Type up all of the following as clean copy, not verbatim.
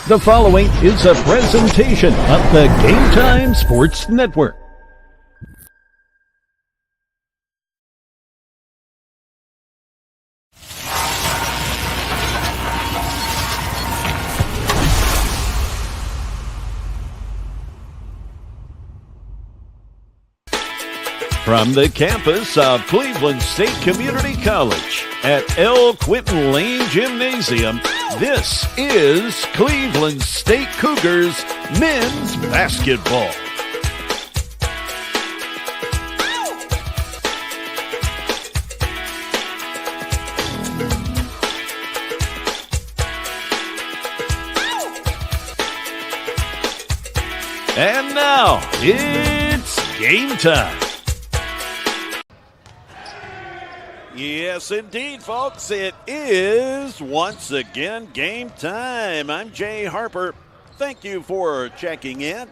The following is a presentation of the Game Time Sports Network. From the campus of Cleveland State Community College at Quentin Lane Gymnasium, this is Cleveland State Cougars men's basketball. And now, it's game time. Yes, indeed, folks. It is once again game time. I'm Jay Harper. Thank you for checking in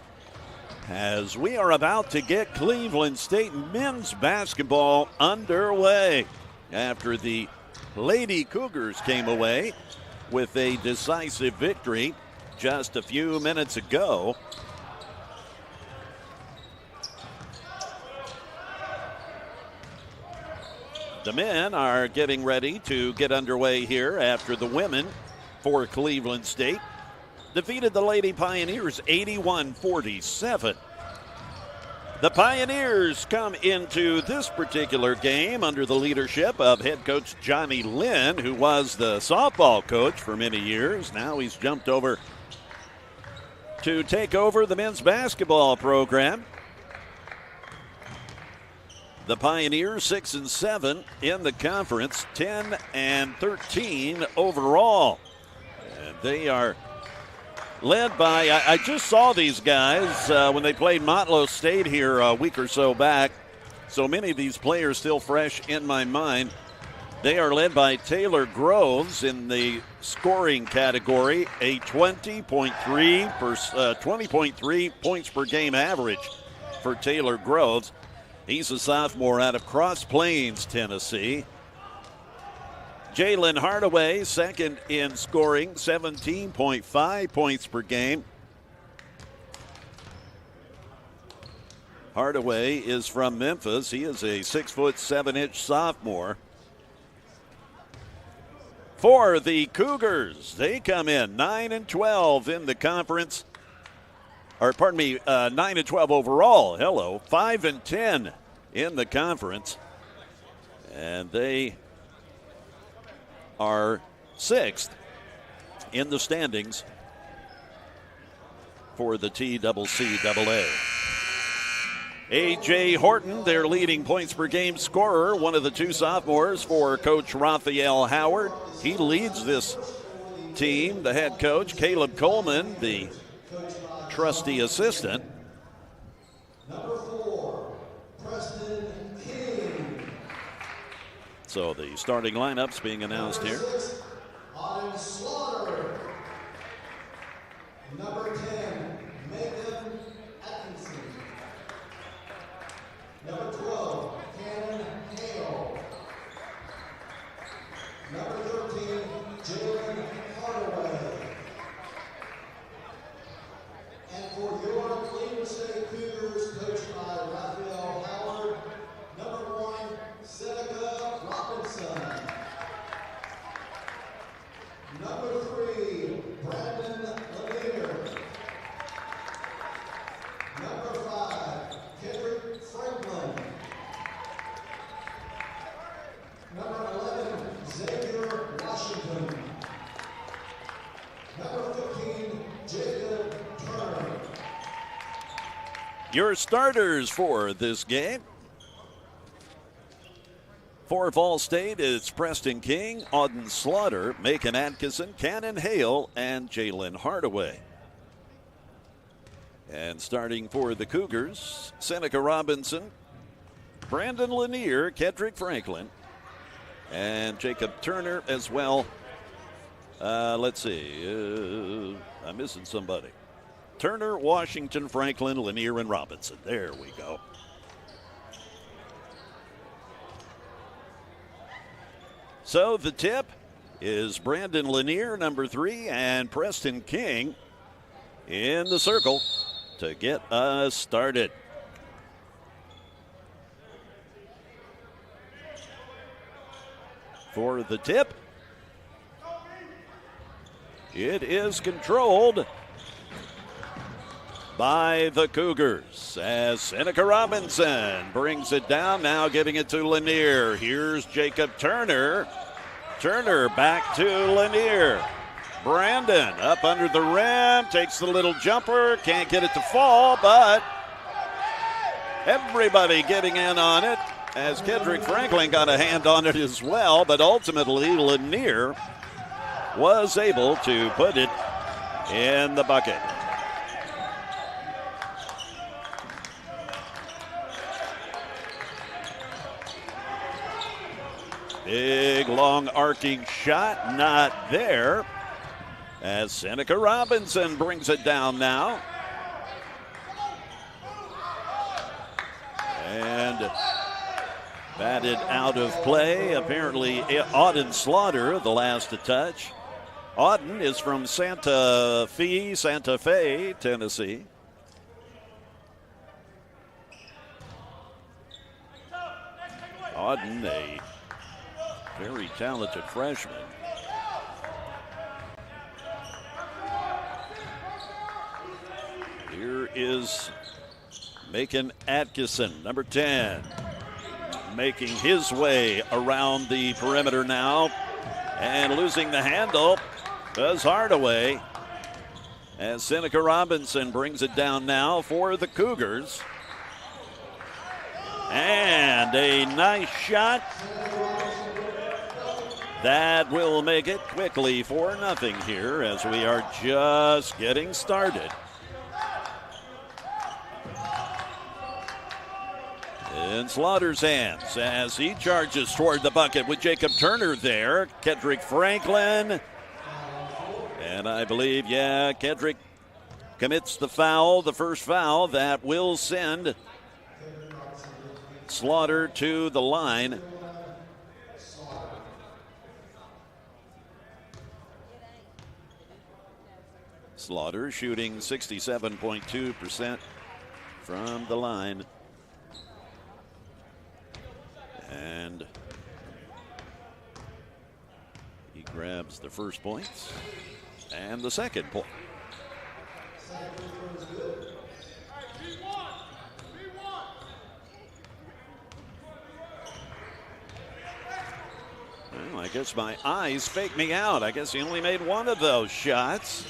as we are about to get Cleveland State men's basketball underway after the Lady Cougars came away with a decisive victory just a few minutes ago. The men are getting ready to get underway here after the women for Cleveland State defeated the Lady Pioneers 81-47. The Pioneers come into this particular game under the leadership of head coach Johnny Lynn, who was the softball coach for many years. Now he's jumped over to take over the men's basketball program. The Pioneers 6-7 in the conference, 10-13 overall. And they are led by, I just saw these guys when they played Motlow State here a week or so back. So many of these players still fresh in my mind. They are led by Taylor Groves in the scoring category, a 20.3 points per game average for Taylor Groves. He's a sophomore out of Cross Plains, Tennessee. Jalen Hardaway, second in scoring, 17.5 points per game. Hardaway is from Memphis. He is a 6'7" sophomore. For the Cougars, they come in 9-12 in the conference. 9-12 overall. 5-10 in the conference. And they are 6th in the standings for the TCCAA. A.J. Horton, their leading points per game scorer, one of the two sophomores for Coach Raphael Howard. He leads this team. The head coach, Caleb Coleman, the trusty assistant. Number 4, Preston King. So the starting lineups being announced here. Autumn Slaughter. Number 10, Megan Atkinson. Number 12, Cannon Hale. Number 13, Jalen Hardaway. And for your Cleveland State Cougars, coached by Raphael Howard, number 1, Seneca Robinson. Number 3, Brandon Lanier. Number 5, Kendrick Franklin. Number 11, Xavier Washington. Number 15, Jacob Turner. Your starters for this game. For Fall State, it's Preston King, Auden Slaughter, Macon Atkinson, Cannon Hale, and Jalen Hardaway. And starting for the Cougars, Seneca Robinson, Brandon Lanier, Kendrick Franklin, and Jacob Turner as well. Let's see. I'm missing somebody. Turner, Washington, Franklin, Lanier, and Robinson. There we go. So the tip is Brandon Lanier, number 3, and Preston King, in the circle to get us started. For the tip, it is controlled by the Cougars as Seneca Robinson brings it down, now giving it to Lanier. Here's Jacob Turner. Turner back to Lanier. Brandon up under the rim, takes the little jumper, can't get it to fall, but everybody getting in on it as Kendrick Franklin got a hand on it as well, but ultimately Lanier was able to put it in the bucket. Big, long, arcing shot, not there. As Seneca Robinson brings it down now. And batted out of play. Apparently, Auden Slaughter, the last to touch. Auden is from Santa Fe, Tennessee. Auden, a very talented freshman. Here is Macon Atkinson, number 10, making his way around the perimeter now and losing the handle does Hardaway as Seneca Robinson brings it down now for the Cougars. And a nice shot. That will make it quickly 4-0 here as we are just getting started. In Slaughter's hands as he charges toward the bucket with Jacob Turner there. Kendrick Franklin. And I believe, Kendrick commits the foul, the first foul that will send Slaughter to the line. Slaughter shooting 67.2% from the line. And he grabs the first points and the second point. Well, I guess my eyes fake me out. I guess he only made one of those shots.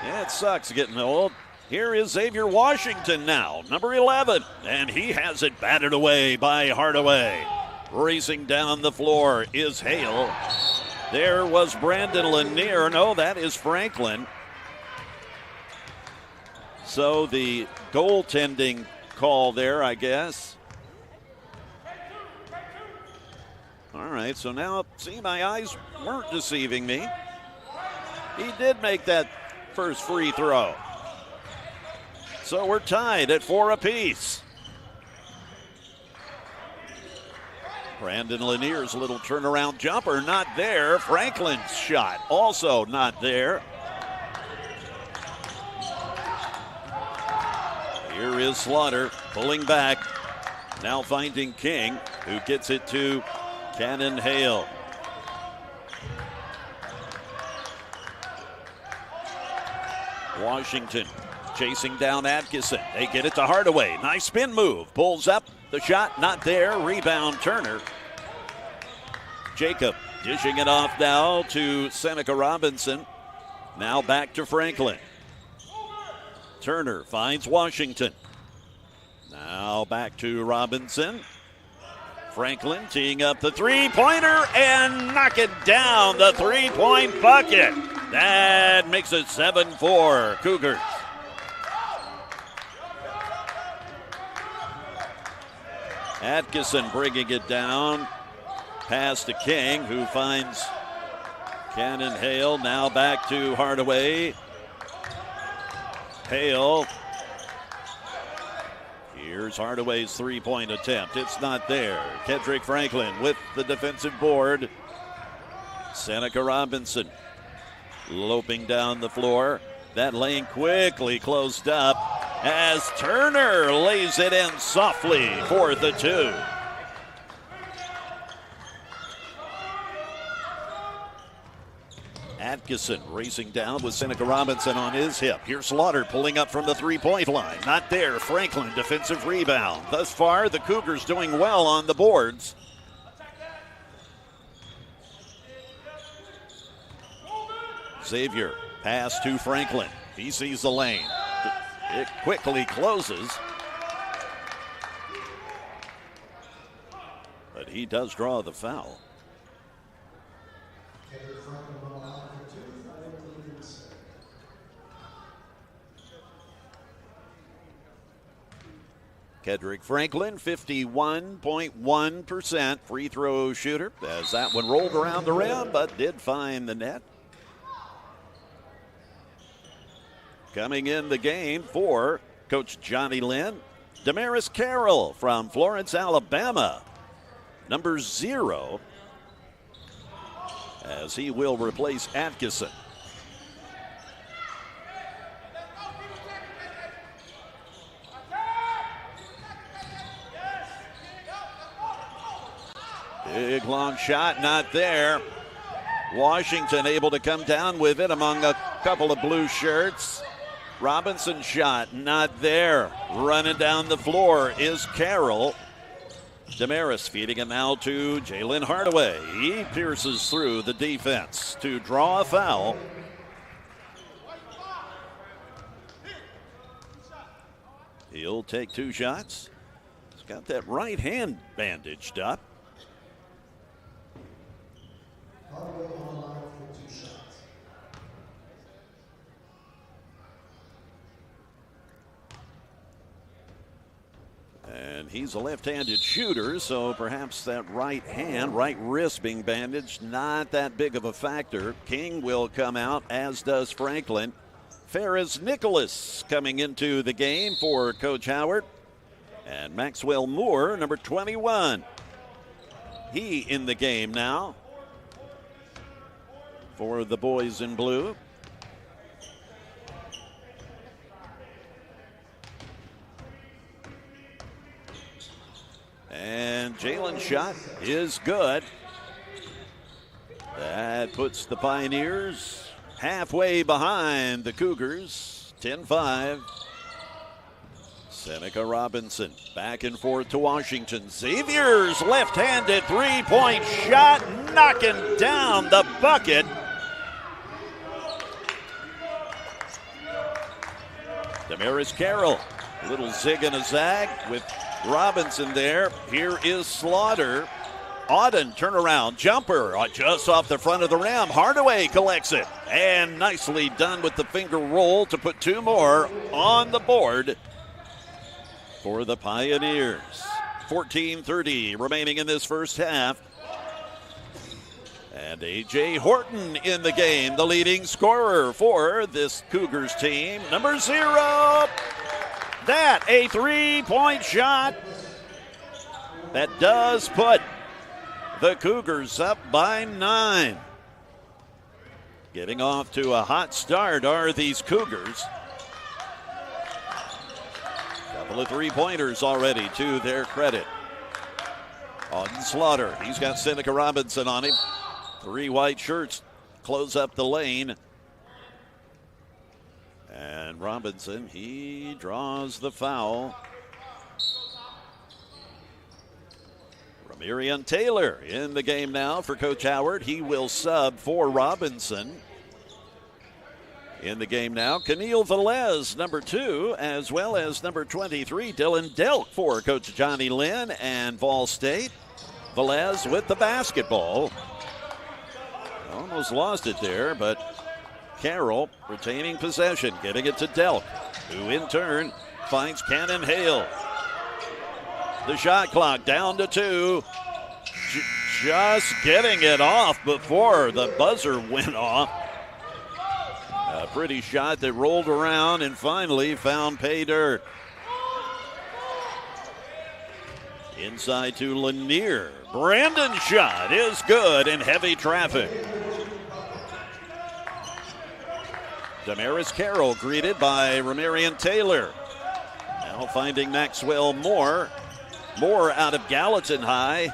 Yeah, it sucks getting old. Here is Xavier Washington now, number 11, and he has it batted away by Hardaway. Racing down the floor is Hale. There was Brandon Lanier. No, that is Franklin. So the goaltending call there, I guess. All right, so now, see, my eyes weren't deceiving me. He did make that first free throw. So we're tied at 4 apiece. Brandon Lanier's little turnaround jumper, not there. Franklin's shot, also not there. Here is Slaughter pulling back. Now finding King, who gets it to Cannon Hale. Washington chasing down Atkinson. They get it to Hardaway. Nice spin move. Pulls up. The shot not there. Rebound Turner. Jacob dishing it off now to Seneca Robinson. Now back to Franklin. Turner finds Washington. Now back to Robinson. Franklin teeing up the three-pointer and knock it down. The three-point bucket. That makes it 7-4 Cougars. Atkinson bringing it down. Pass to King, who finds Cannon Hale. Now back to Hardaway. Hale. Here's Hardaway's three-point attempt. It's not there. Kendrick Franklin with the defensive board. Seneca Robinson loping down the floor. That lane quickly closed up as Turner lays it in softly for the 2. Atkinson racing down with Seneca Robinson on his hip. Here's Slaughter pulling up from the three-point line. Not there. Franklin, defensive rebound. Thus far, the Cougars doing well on the boards. Xavier, pass to Franklin. He sees the lane. It quickly closes. But he does draw the foul. Kedrick Franklin, 51.1% free throw shooter, as that one rolled around the rim, but did find the net. Coming in the game for Coach Johnny Lynn, Damaris Carroll from Florence, Alabama, number 0, as he will replace Atkinson. Big long shot, not there. Washington able to come down with it among a couple of blue shirts. Robinson shot, not there. Running down the floor is Carroll. Damaris feeding it now to Jalen Hardaway. He pierces through the defense to draw a foul. He'll take 2 shots. He's got that right hand bandaged up. And he's a left-handed shooter, so perhaps that right hand, right wrist being bandaged, not that big of a factor. King will come out, as does Franklin. Ferris Nicholas coming into the game for Coach Howard. And Maxwell Moore, number 21. He in the game now for the boys in blue. And Jalen's shot is good. That puts the Pioneers halfway behind the Cougars, 10-5. Seneca Robinson back and forth to Washington. Xavier's left-handed three-point shot, knocking down the bucket. Damaris Carroll, a little zig and a zag with Robinson there. Here is Slaughter. Auden turnaround jumper just off the front of the rim. Hardaway collects it. And nicely done with the finger roll to put 2 more on the board for the Pioneers. 14:30 remaining in this first half. And A.J. Horton in the game, the leading scorer for this Cougars team. Number 0. That a 3-point shot that does put the Cougars up by 9. Getting off to a hot start are these Cougars. Couple of 3-pointers already to their credit. Auden Slaughter, he's got Seneca Robinson on him. 3 white shirts close up the lane. And Robinson, he draws the foul. Ramirian Taylor in the game now for Coach Howard. He will sub for Robinson. In the game now, Keneal Velez, number 2, as well as number 23, Dylan Delk for Coach Johnny Lynn and Vol State. Velez with the basketball. Almost lost it there, but Carroll retaining possession, getting it to Delk, who in turn finds Cannon Hale. The shot clock down to 2. Just getting it off before the buzzer went off. A pretty shot that rolled around and finally found pay dirt. Inside to Lanier. Brandon's shot is good in heavy traffic. Damaris Carroll greeted by Ramarian Taylor. Now finding Maxwell Moore. Moore out of Gallatin High.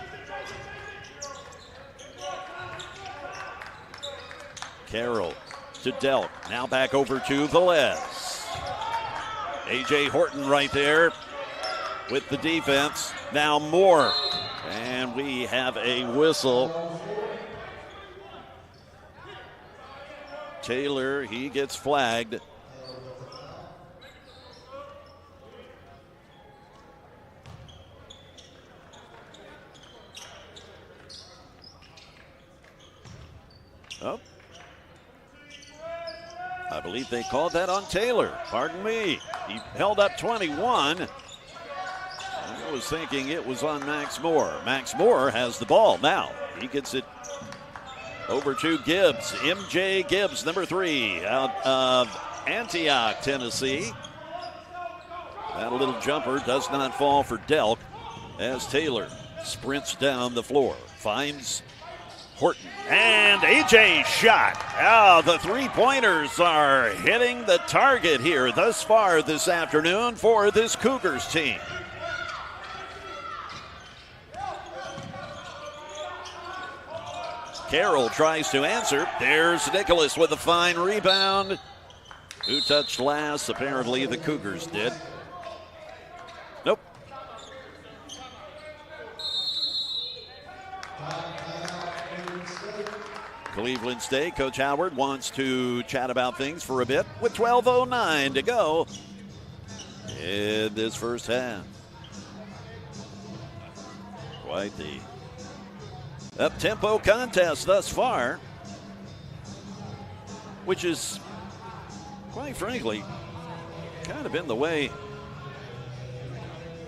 Carroll to Delk. Now back over to Velez. A.J. Horton right there with the defense. Now Moore. And we have a whistle. Taylor, he gets flagged. Oh. I believe they called that on Taylor. Pardon me. He held up 21. I was thinking it was on Max Moore. Max Moore has the ball now. He gets it over to Gibbs. MJ Gibbs, number 3, out of Antioch, Tennessee. That little jumper does not fall for Delk as Taylor sprints down the floor. Finds Horton. And A.J. shot. The three-pointers are hitting the target here thus far this afternoon for this Cougars team. Carroll tries to answer. There's Nicholas with a fine rebound. Who touched last? Apparently the Cougars did. Nope. Cleveland State, Coach Howard wants to chat about things for a bit with 12:09 to go in this first half. Quite the up-tempo contest thus far, which is, quite frankly, kind of been the way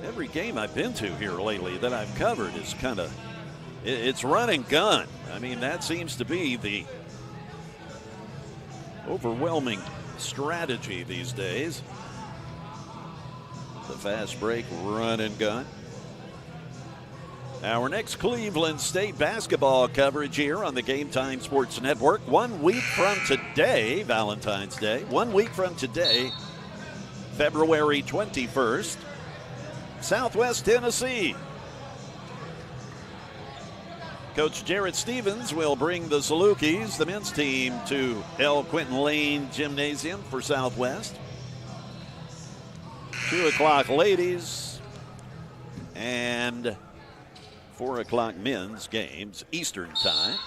every game I've been to here lately that I've covered is kind of, it's run and gun. I mean, that seems to be the overwhelming strategy these days. The fast break, run and gun. Our next Cleveland State basketball coverage here on the Game Time Sports Network. 1 week from today, Valentine's Day, 1 week from today, February 21st, Southwest Tennessee. Coach Jarrett Stevens will bring the Salukis, the men's team, to Quentin Lane Gymnasium for Southwest. 2 o'clock ladies and 4 o'clock men's games, Eastern time.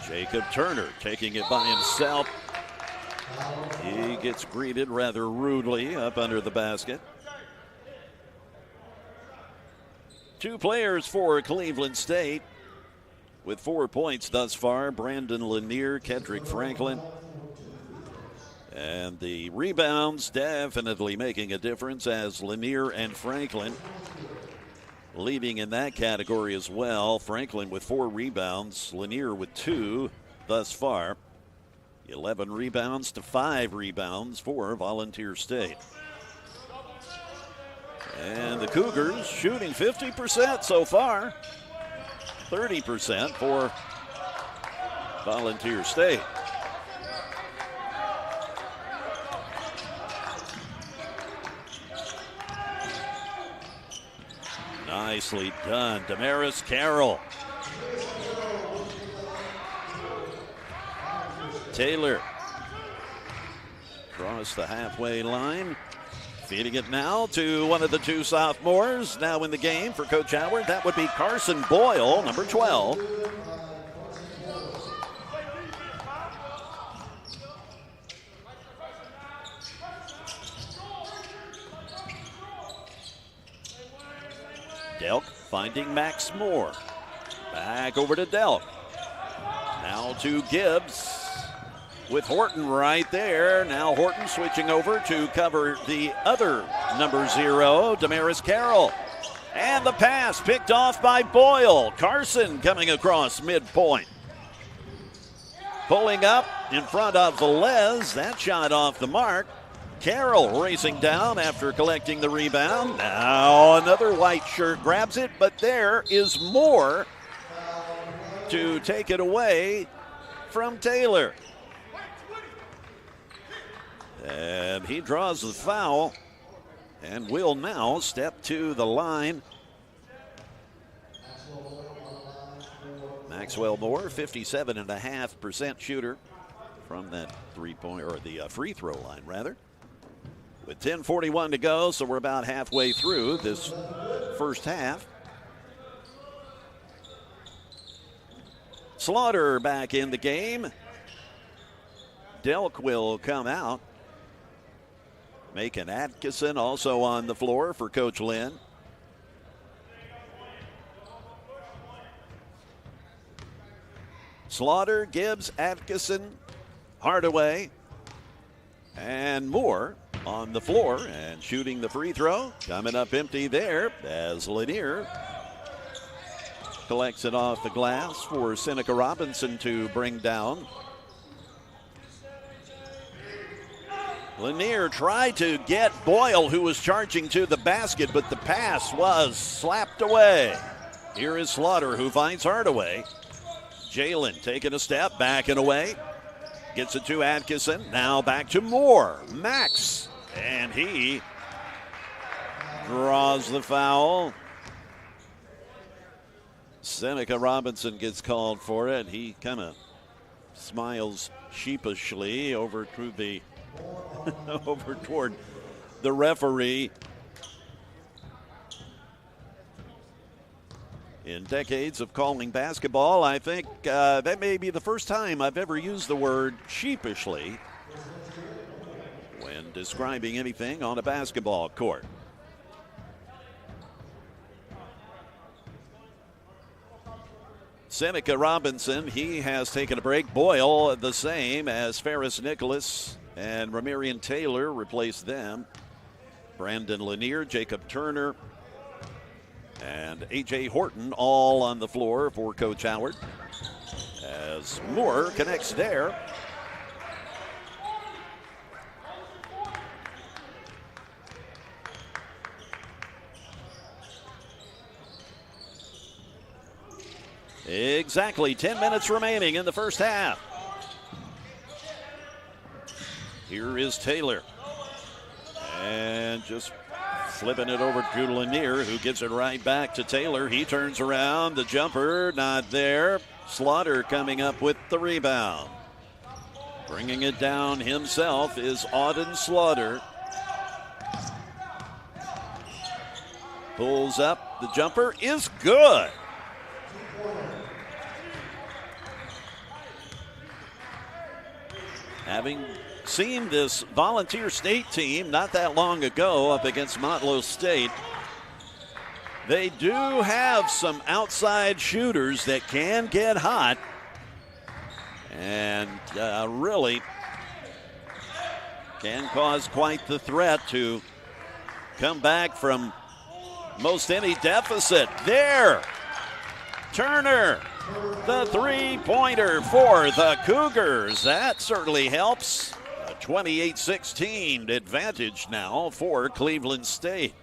Jacob Turner taking it by himself. He gets greeted rather rudely up under the basket. 2 players for Cleveland State with 4 points thus far. Brandon Lanier, Kedrick Franklin. And the rebounds definitely making a difference as Lanier and Franklin leading in that category as well. Franklin with 4 rebounds, Lanier with 2 thus far. 11 rebounds to 5 rebounds for Volunteer State. And the Cougars shooting 50% so far. 30% for Volunteer State. Nicely done. Damaris Carroll. Taylor across the halfway line. Feeding it now to one of the 2 sophomores now in the game for Coach Howard. That would be Carson Boyle, number 12. Delk finding Max Moore. Back over to Delk. Now to Gibbs with Horton right there. Now Horton switching over to cover the other number 0, Damaris Carroll. And the pass picked off by Boyle. Carson coming across midpoint. Pulling up in front of Velez. That shot off the mark. Carroll racing down after collecting the rebound. Now another white shirt grabs it, but there is more to take it away from Taylor. And he draws the foul and will now step to the line. Maxwell Moore, 57.5% shooter from that three-point, or the free throw line, rather. With 10:41 to go, so we're about halfway through this first half. Slaughter back in the game. Delk will come out. Macon Atkinson also on the floor for Coach Lynn. Slaughter, Gibbs, Atkinson, Hardaway, and Moore on the floor and shooting the free throw. Coming up empty there as Lanier collects it off the glass for Seneca Robinson to bring down. Lanier tried to get Boyle, who was charging to the basket, but the pass was slapped away. Here is Slaughter, who finds Hardaway. Jalen taking a step, back and away. Gets it to Atkinson. Now back to Moore. Max. And he draws the foul. Seneca Robinson gets called for it. He kind of smiles sheepishly over to the over toward the referee. In decades of calling basketball, I think that may be the first time I've ever used the word sheepishly when describing anything on a basketball court. Seneca Robinson, he has taken a break. Boyle, the same as Ferris Nicholas and Ramirian Taylor replaced them. Brandon Lanier, Jacob Turner, and A.J. Horton all on the floor for Coach Howard. As Moore connects there. Exactly 10 minutes remaining in the first half. Here is Taylor. And just flipping it over to Lanier, who gives it right back to Taylor. He turns around, the jumper not there. Slaughter coming up with the rebound. Bringing it down himself is Auden Slaughter. Pulls up, the jumper is good. Having seen this Volunteer State team not that long ago up against Motlow State, they do have some outside shooters that can get hot and really can cause quite the threat to come back from most any deficit. There, Turner, the three-pointer for the Cougars. That certainly helps. A 28-16 advantage now for Cleveland State.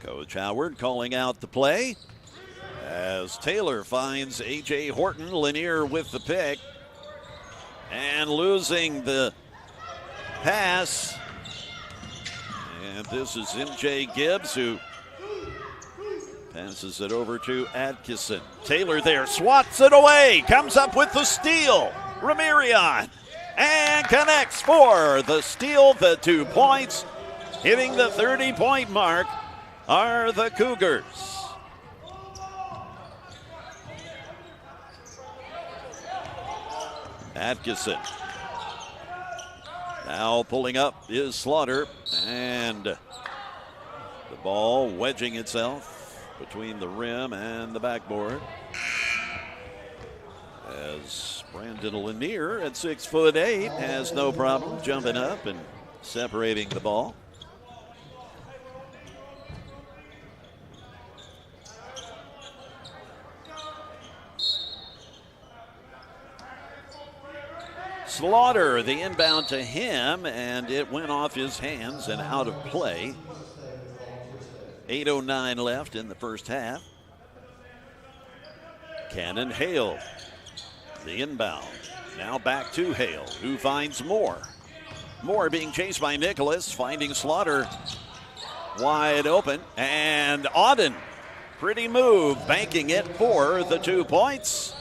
Coach Howard calling out the play as Taylor finds A.J. Horton. Lanier with the pick and losing the pass. And this is M.J. Gibbs who passes it over to Atkinson. Taylor there, swats it away, comes up with the steal. Ramirian and connects for the steal, the 2 points. Hitting the 30-point mark are the Cougars. Atkinson. Now pulling up is Slaughter, and the ball wedging itself between the rim and the backboard. As Brandon Lanier at 6'8" has no problem jumping up and separating the ball. Slaughter, the inbound to him, and it went off his hands and out of play. 8:09 left in the first half. Cannon Hale, the inbound. Now back to Hale, who finds Moore. Moore being chased by Nicholas, finding Slaughter wide open. And Auden, pretty move, banking it for the 2 points.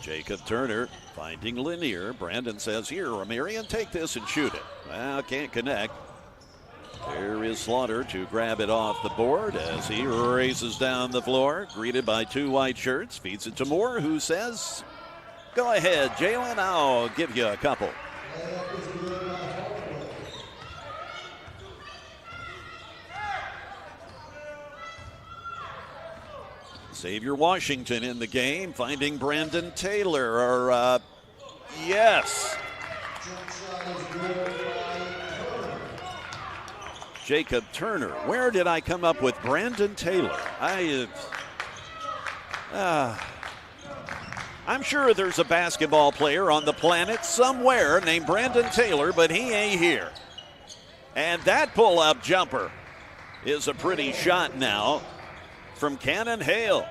Jacob Turner finding Lanier. Brandon says, here, Ramirian, take this and shoot it. Well, can't connect. There is Slaughter to grab it off the board as he races down the floor, greeted by 2 white shirts. Feeds it to Moore, who says, go ahead, Jalen, I'll give you a couple. Xavier Washington in the game, finding Brandon Taylor. Yes. Jacob Turner. Where did I come up with Brandon Taylor? I'm sure there's a basketball player on the planet somewhere named Brandon Taylor, but he ain't here. And that pull-up jumper is a pretty shot now from Cannon Hale.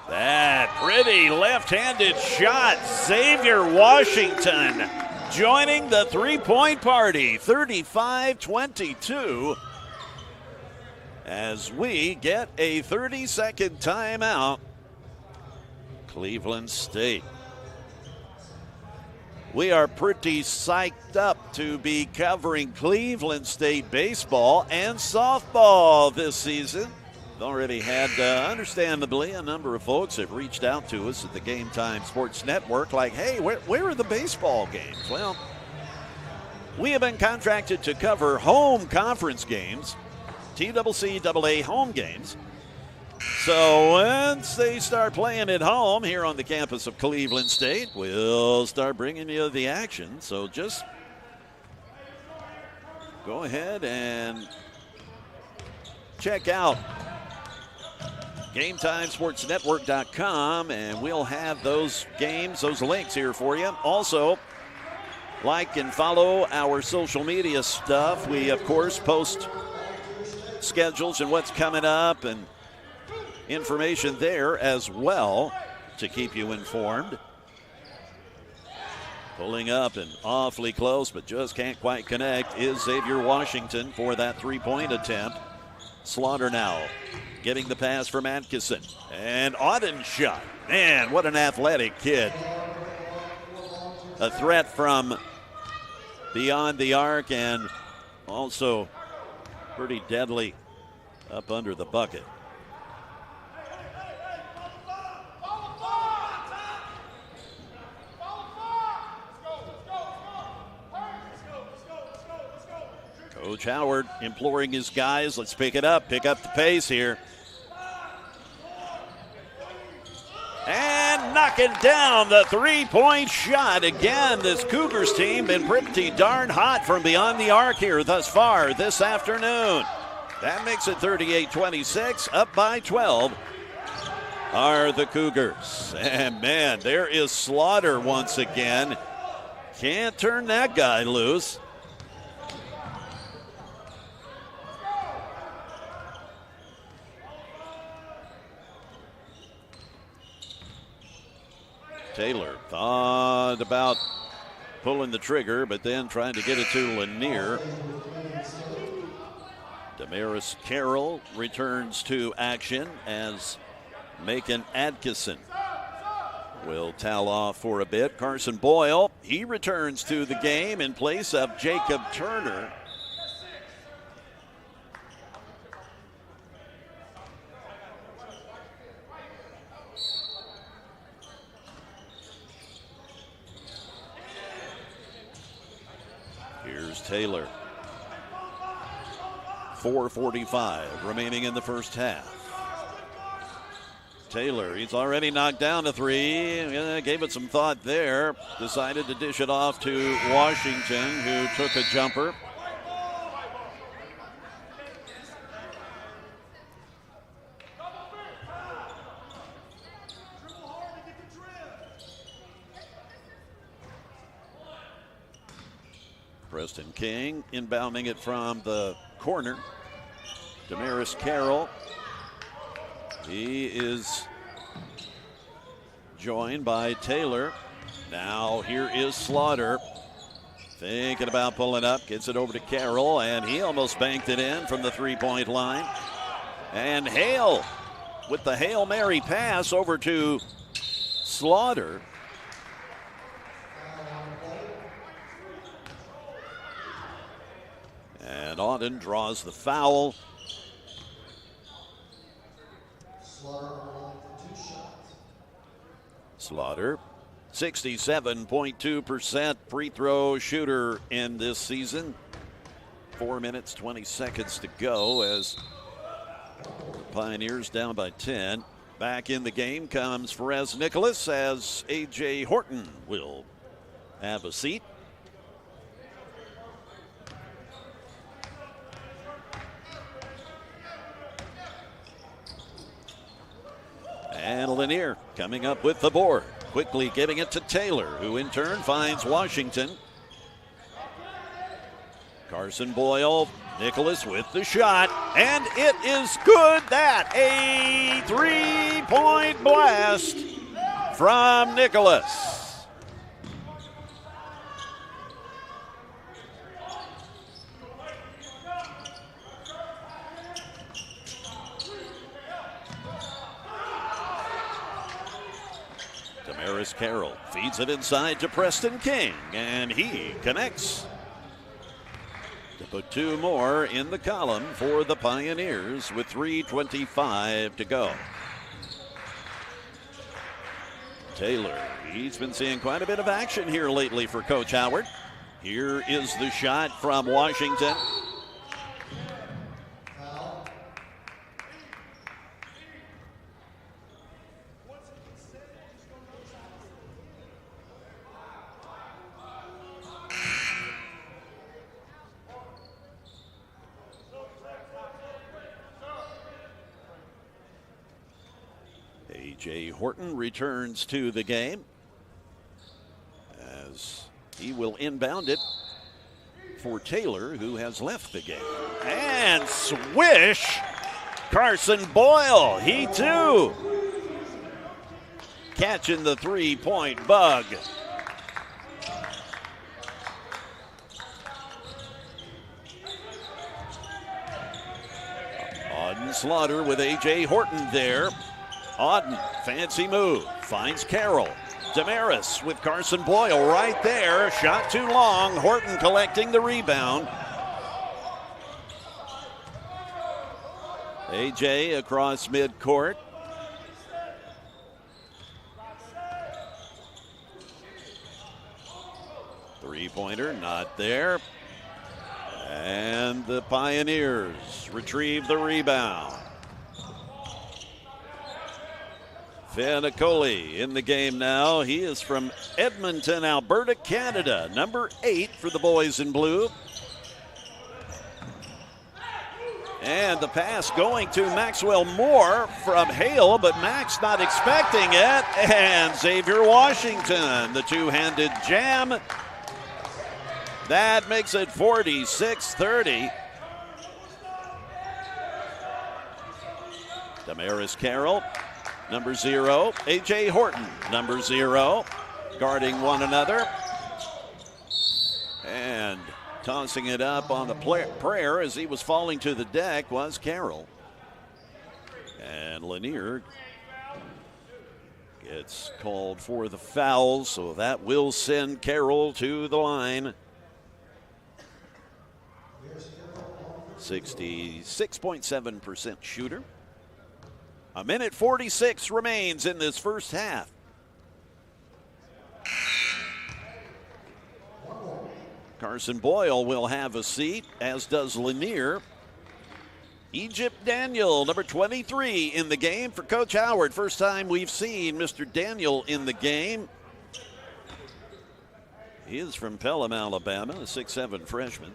That pretty left-handed shot. Xavier Washington joining the three-point party, 35-22. As we get a 30-second timeout. Cleveland State. We are pretty psyched up to be covering Cleveland State baseball and softball this season. Already had, understandably, a number of folks have reached out to us at the Game Time Sports Network like, hey, where are the baseball games? Well, we have been contracted to cover home conference games, TCCAA home games. So once they start playing at home here on the campus of Cleveland State, we'll start bringing you the action. So just go ahead and check out GameTimeSportsNetwork.com, and we'll have those games, those links here for you. Also, like and follow our social media stuff. We, of course, post schedules and what's coming up and information there as well to keep you informed. Pulling up and awfully close, but just can't quite connect, is Xavier Washington for that three-point attempt. Slaughter now getting the pass from Atkinson. And Auden shot. Man, what an athletic kid. A threat from beyond the arc and also pretty deadly up under the bucket. Coach Howard imploring his guys, let's pick it up, pick up the pace here. And knocking down the three-point shot. Again, this Cougars team been pretty darn hot from beyond the arc here thus far this afternoon. That makes it 38-26, up by 12 are the Cougars. And man, there is Slaughter once again. Can't turn that guy loose. Taylor thought about pulling the trigger, but then trying to get it to Lanier. Damaris Carroll returns to action as Macon Atkinson will towel off for a bit. Carson Boyle, he returns to the game in place of Jacob Turner. Here's Taylor. 4:45 remaining in the first half. Taylor, he's already knocked down a three. Gave it some thought there. Decided to dish it off to Washington, who took a jumper. Preston King inbounding it from the corner. Damaris Carroll. He is joined by Taylor. Now here is Slaughter. Thinking about pulling up. Gets it over to Carroll, and he almost banked it in from the three-point line. And Hale with the Hail Mary pass over to Slaughter. And Auden draws the foul. Slaughter, 67.2% free throw shooter in this season. 4 minutes, 20 seconds to go as Pioneers down by 10. Back in the game comes Perez Nicholas as A.J. Horton will have a seat. And Lanier coming up with the board. Quickly giving it to Taylor, who in turn finds Washington. Carson Boyle, Nicholas with the shot, and it is good. That a three-point blast from Nicholas. Damaris Carroll feeds it inside to Preston King, and he connects to put two more in the column for the Pioneers with 3:25 to go. Taylor, he's been seeing quite a bit of action here lately for Coach Howard. Here is the shot from Washington. A.J. Horton returns to the game as he will inbound it for Taylor, who has left the game. And swish! Carson Boyle, he too catching the three-point bug. Auden Slaughter with A.J. Horton there. Auden, fancy move, finds Carroll. Damaris with Carson Boyle right there. Shot too long. Horton collecting the rebound. A.J. across midcourt. Three-pointer not there. And the Pioneers retrieve the rebound. Fanicoli in the game now. He is from Edmonton, Alberta, Canada. Number 8 for the boys in blue. And the pass going to Maxwell Moore from Hale, but Max not expecting it. And Xavier Washington, the two-handed jam. That makes it 46-30. Damaris Carroll. Number 0, A.J. Horton, number 0, guarding one another. And tossing it up on the prayer as he was falling to the deck was Carroll. And Lanier gets called for the foul, so that will send Carroll to the line. 66.7% shooter. A minute 46 remains in this first half. Carson Boyle will have a seat, as does Lanier. Egypt Daniel, number 23 in the game for Coach Howard. First time we've seen Mr. Daniel in the game. He is from Pelham, Alabama, a 6'7" freshman.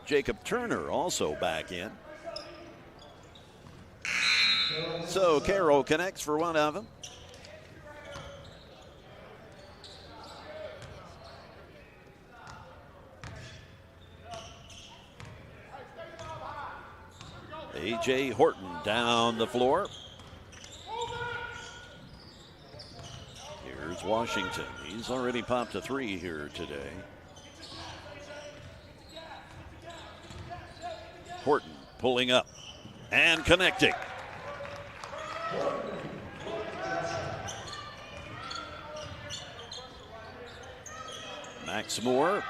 Jacob Turner also back in. So Carroll connects for one of them. A.J. Horton down the floor. Here's Washington. He's already popped a three here today. Horton pulling up and connecting. Max Moore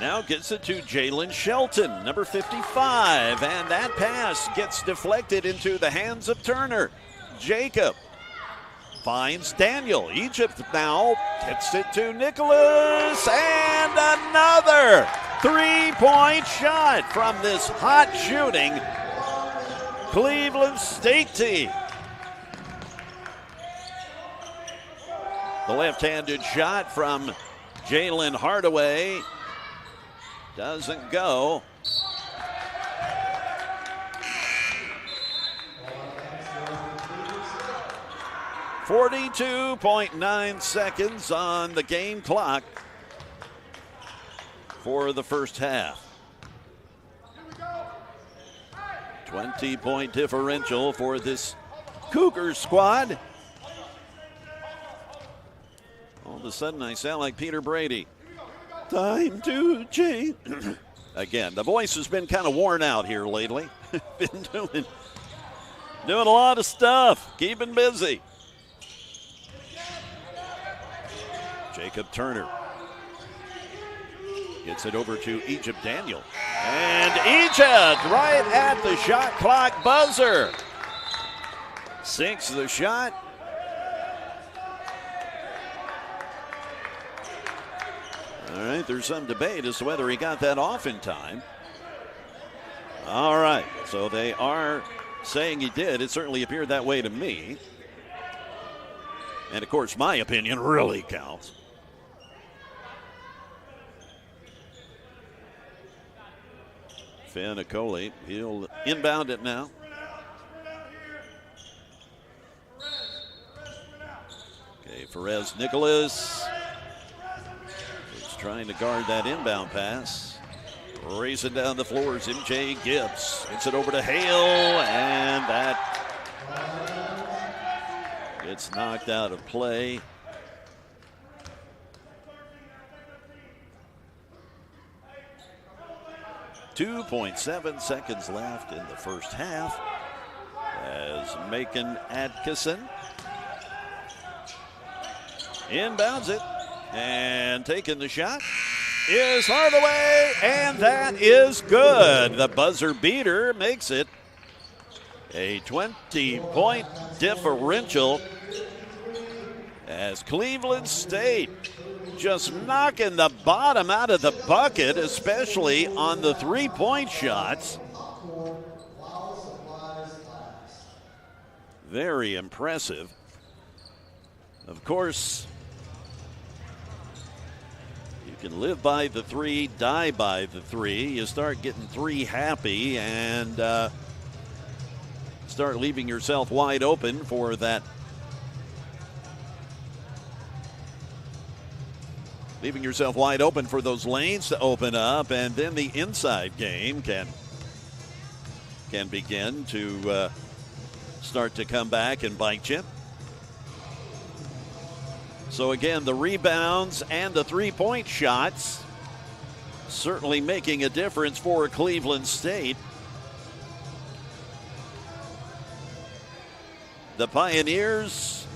now gets it to Jalen Shelton, number 55, and that pass gets deflected into the hands of Turner. Jacob finds Daniel. Egypt now gets it to Nicholas, and another three-point shot from this hot shooting Cleveland State team. The left-handed shot from Jalen Hardaway doesn't go. .9 seconds on the game clock for the first half. 20-point differential for this Cougars squad. All of a sudden, I sound like Peter Brady. Time to change. Again, the voice has been kind of worn out here lately. Been doing a lot of stuff, keeping busy. Jacob Turner gets it over to Egypt Daniel. And Egypt right at the shot clock buzzer. Sinks the shot. All right, there's some debate as to whether he got that off in time. All right, so they are saying he did. It certainly appeared that way to me. And, of course, my opinion really counts. Finn Acoli, he'll inbound it now. Okay, Perez Nicholas. Trying to guard that inbound pass. Racing down the floor is MJ Gibbs. Gets it over to Hale, and that gets knocked out of play. .7 seconds left in the first half as Macon Atkinson inbounds it. And taking the shot is Hardaway, and that is good. The buzzer beater makes it a 20-point differential as Cleveland State just knocking the bottom out of the bucket, especially on the three-point shots. Very impressive. Of course, you can live by the three, die by the three. You start getting three happy and start leaving yourself wide open for that. Leaving yourself wide open for those lanes to open up, and then the inside game can begin to start to come back and bite you. So again, the rebounds and the three-point shots certainly making a difference for Cleveland State. The Pioneers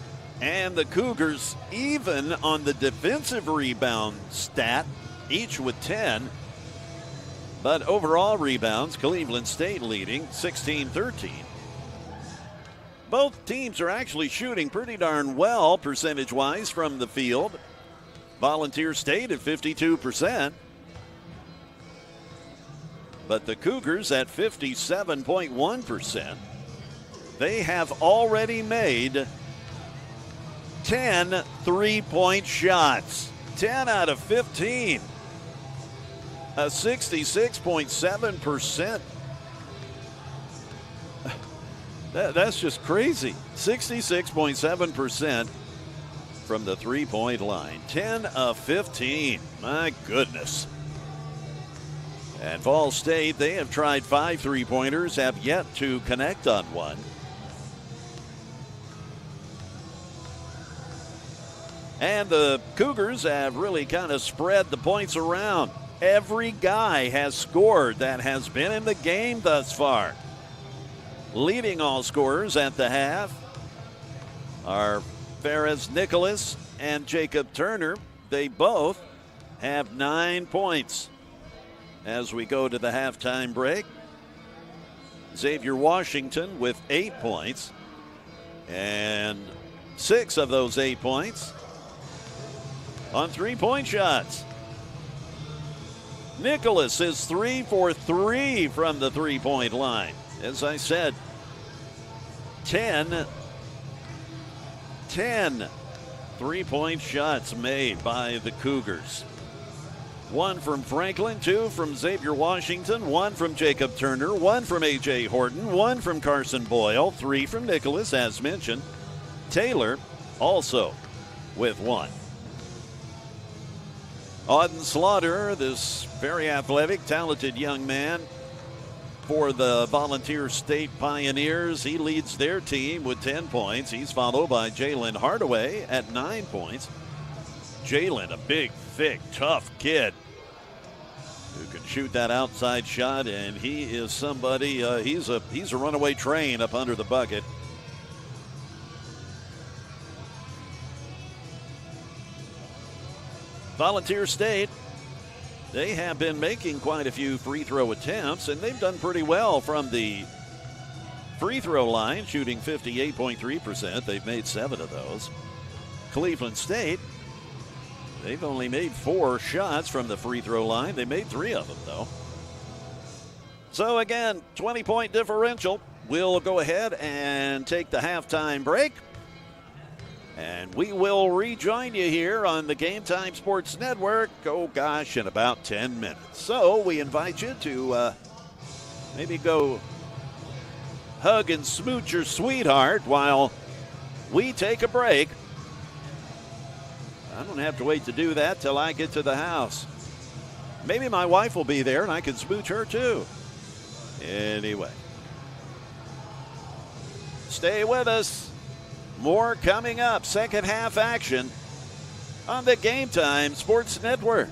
and the Cougars even on the defensive rebound stat, each with 10. But overall rebounds, Cleveland State leading 16-13. Both teams are actually shooting pretty darn well percentage-wise from the field. Volunteer State at 52%. But the Cougars at 57.1%. They have already made 10 three-point shots. 10 out of 15. A 66.7%. That's just crazy. 66.7% from the three-point line. 10 of 15. My goodness. And Vol State, they have tried 5 three-pointers, have yet to connect on one. And the Cougars have really kind of spread the points around. Every guy has scored that has been in the game thus far. Leading all scorers at the half are Ferris Nicholas and Jacob Turner. They both have 9 points. As we go to the halftime break, Xavier Washington with 8 points. And 6 of those 8 points on three-point shots. Nicholas is 3 for 3 from the three-point line. As I said, 10 three-point shots made by the Cougars. 1 from Franklin, 2 from Xavier Washington, 1 from Jacob Turner, 1 from A.J. Horton, 1 from Carson Boyle, 3 from Nicholas, as mentioned. Taylor also with 1. Auden Slaughter, this very athletic, talented young man for the Volunteer State Pioneers. He leads their team with 10 points. He's followed by Jalen Hardaway at 9 points. Jalen, a big, thick, tough kid who can shoot that outside shot, and he is somebody, he's a runaway train up under the bucket. Volunteer State, they have been making quite a few free throw attempts, and they've done pretty well from the free throw line, shooting 58.3%. They've made 7 of those. Cleveland State, they've only made 4 shots from the free throw line. They made 3 of them, though. So again, 20-point differential. We'll go ahead and take the halftime break. And we will rejoin you here on the Game Time Sports Network, oh gosh, in about 10 minutes. So we invite you to maybe go hug and smooch your sweetheart while we take a break. I don't have to wait to do that till I get to the house. Maybe my wife will be there and I can smooch her too. Anyway, stay with us. More coming up. Second half action on the Game Time Sports Network.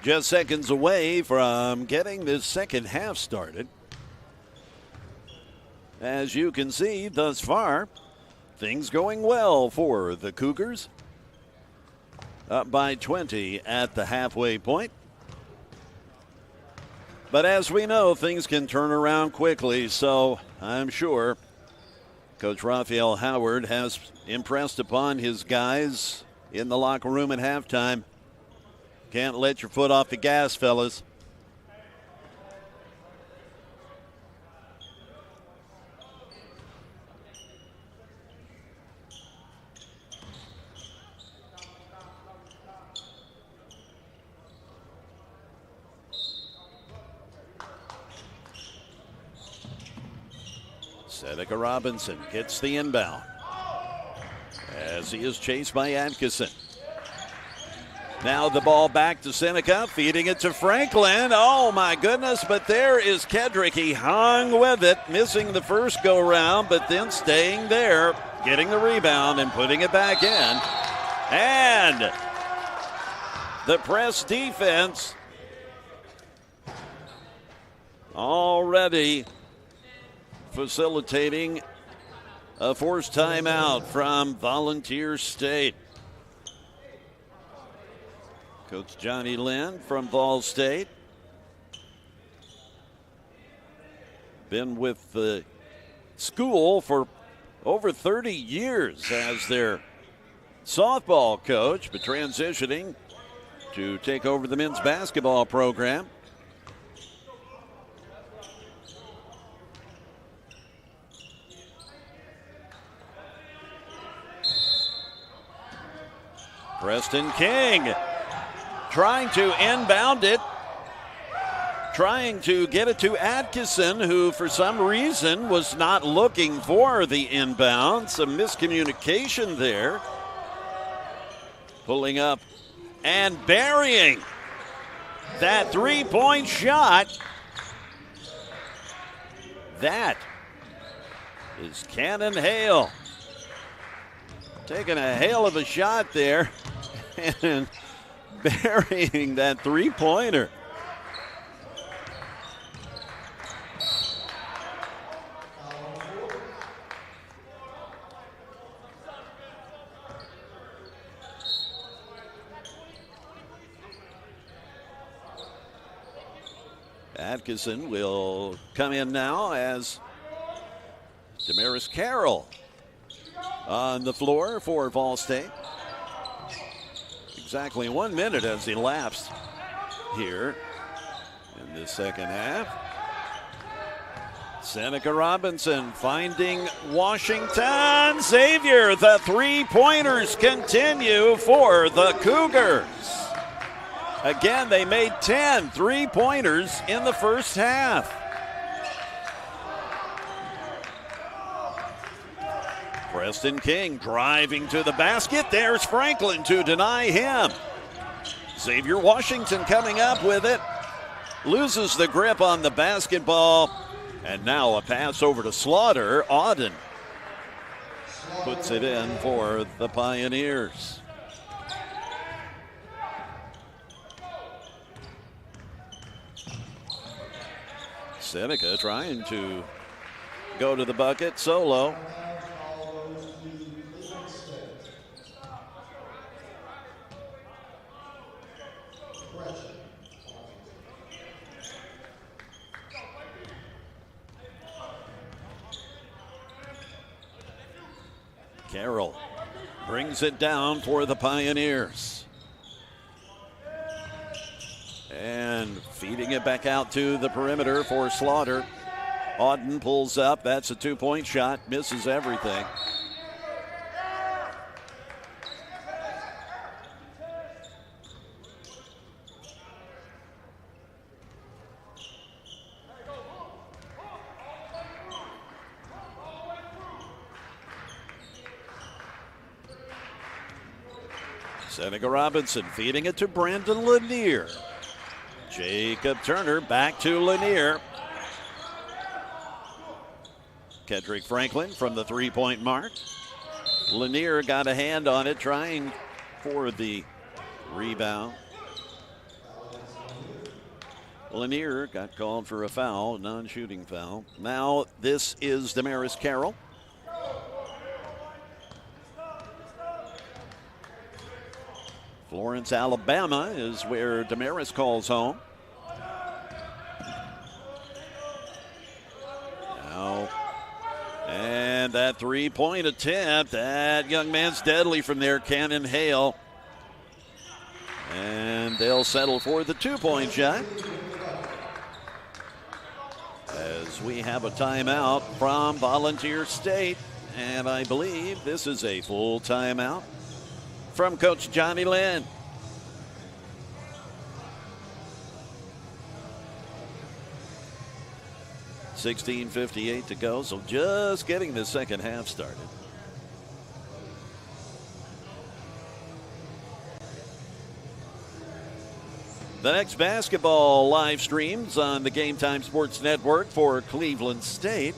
Just seconds away from getting this second half started. As you can see thus far, things going well for the Cougars. Up by 20 at the halfway point. But as we know, things can turn around quickly, so I'm sure Coach Raphael Howard has impressed upon his guys in the locker room at halftime. Can't let your foot off the gas, fellas. Seneca Robinson gets the inbound as he is chased by Atkinson. Now the ball back to Seneca, feeding it to Franklin. Oh my goodness, but there is Kedrick. He hung with it, missing the first go round, but then staying there, getting the rebound and putting it back in. And the press defense already facilitating a forced timeout from Volunteer State. Coach Johnny Lynn from Vol State. Been with the school for over 30 years as their softball coach, but transitioning to take over the men's basketball program. Preston King trying to inbound it, trying to get it to Atkinson, who for some reason was not looking for the inbound. Some miscommunication there. Pulling up and burying that three-point shot. That is Cannon Hale. Taking a hail of a shot there and burying that three-pointer. Atkinson will come in now as Damaris Carroll on the floor for Vol State. Exactly 1 minute has elapsed here in the second half. Seneca Robinson finding Washington. Xavier, the three-pointers continue for the Cougars. Again, they made 10 three-pointers in the first half. Preston King driving to the basket. There's Franklin to deny him. Xavier Washington coming up with it. Loses the grip on the basketball. And now a pass over to Slaughter. Auden puts it in for the Pioneers. Seneca trying to go to the bucket solo. Carroll brings it down for the Pioneers. And feeding it back out to the perimeter for Slaughter. Auden pulls up. That's a two-point shot. Misses everything. Seneca Robinson feeding it to Brandon Lanier. Jacob Turner back to Lanier. Kedrick Franklin from the three-point mark. Lanier got a hand on it, trying for the rebound. Lanier got called for a foul, non-shooting foul. Now this is Damaris Carroll. Florence, Alabama is where Damaris calls home. Now, and that three-point attempt, that young man's deadly from there, Cannon Hale. And they'll settle for the two-point shot. As we have a timeout from Volunteer State, and I believe this is a full timeout from Coach Johnny Lynn. $16:58 to go, so just getting the second half started. The next basketball live streams on the Game Time Sports Network for Cleveland State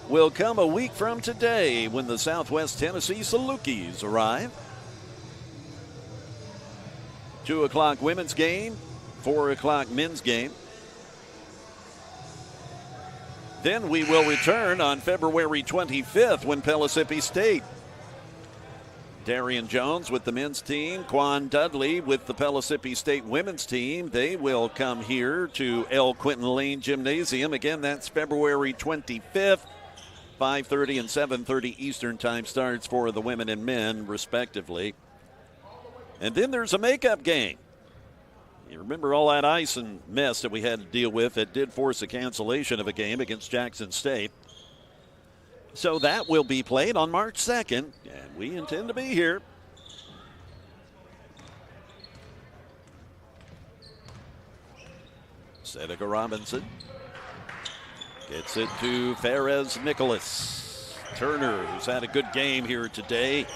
will come a week from today when the Southwest Tennessee Salukis arrive. 2 o'clock women's game, 4 o'clock men's game. Then we will return on February 25th when Pellissippi State. Darian Jones with the men's team, Quan Dudley with the Pellissippi State women's team. They will come here to Quentin Lane Gymnasium. Again, that's February 25th, 5:30 and 7:30 Eastern time starts for the women and men, respectively. And then there's a makeup game. You remember all that ice and mess that we had to deal with that did force a cancellation of a game against Jackson State. So that will be played on March 2nd, and we intend to be here. Seneca Robinson gets it to Perez Nicholas. Turner, who's had a good game here today,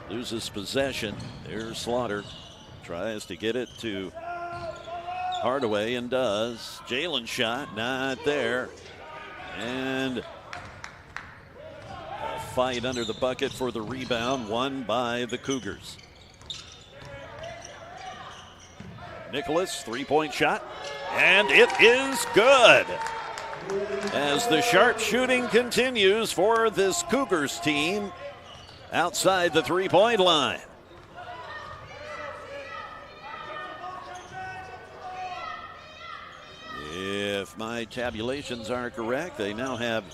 loses possession. There's Slaughter. Tries to get it to Hardaway and does. Jalen's shot, not there. And a fight under the bucket for the rebound, won by the Cougars. Nicholas, three-point shot, and it is good. As the sharp shooting continues for this Cougars team outside the three-point line. If my tabulations are correct, they now have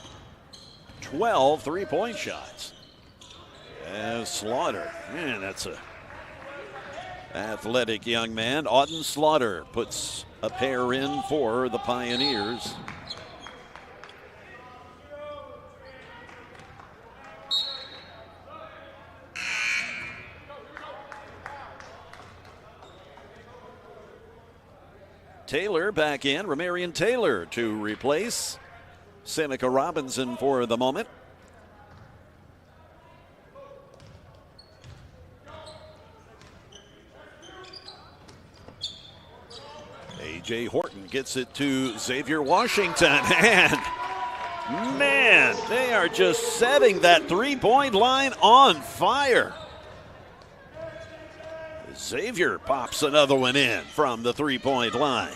12 three-point shots. As Slaughter, man, that's a athletic young man. Auden Slaughter puts a pair in for the Pioneers. Taylor back in, Ramarian Taylor to replace Seneca Robinson for the moment. A.J. Horton gets it to Xavier Washington, and man, they are just setting that three-point line on fire. Xavier pops another one in from the three-point line.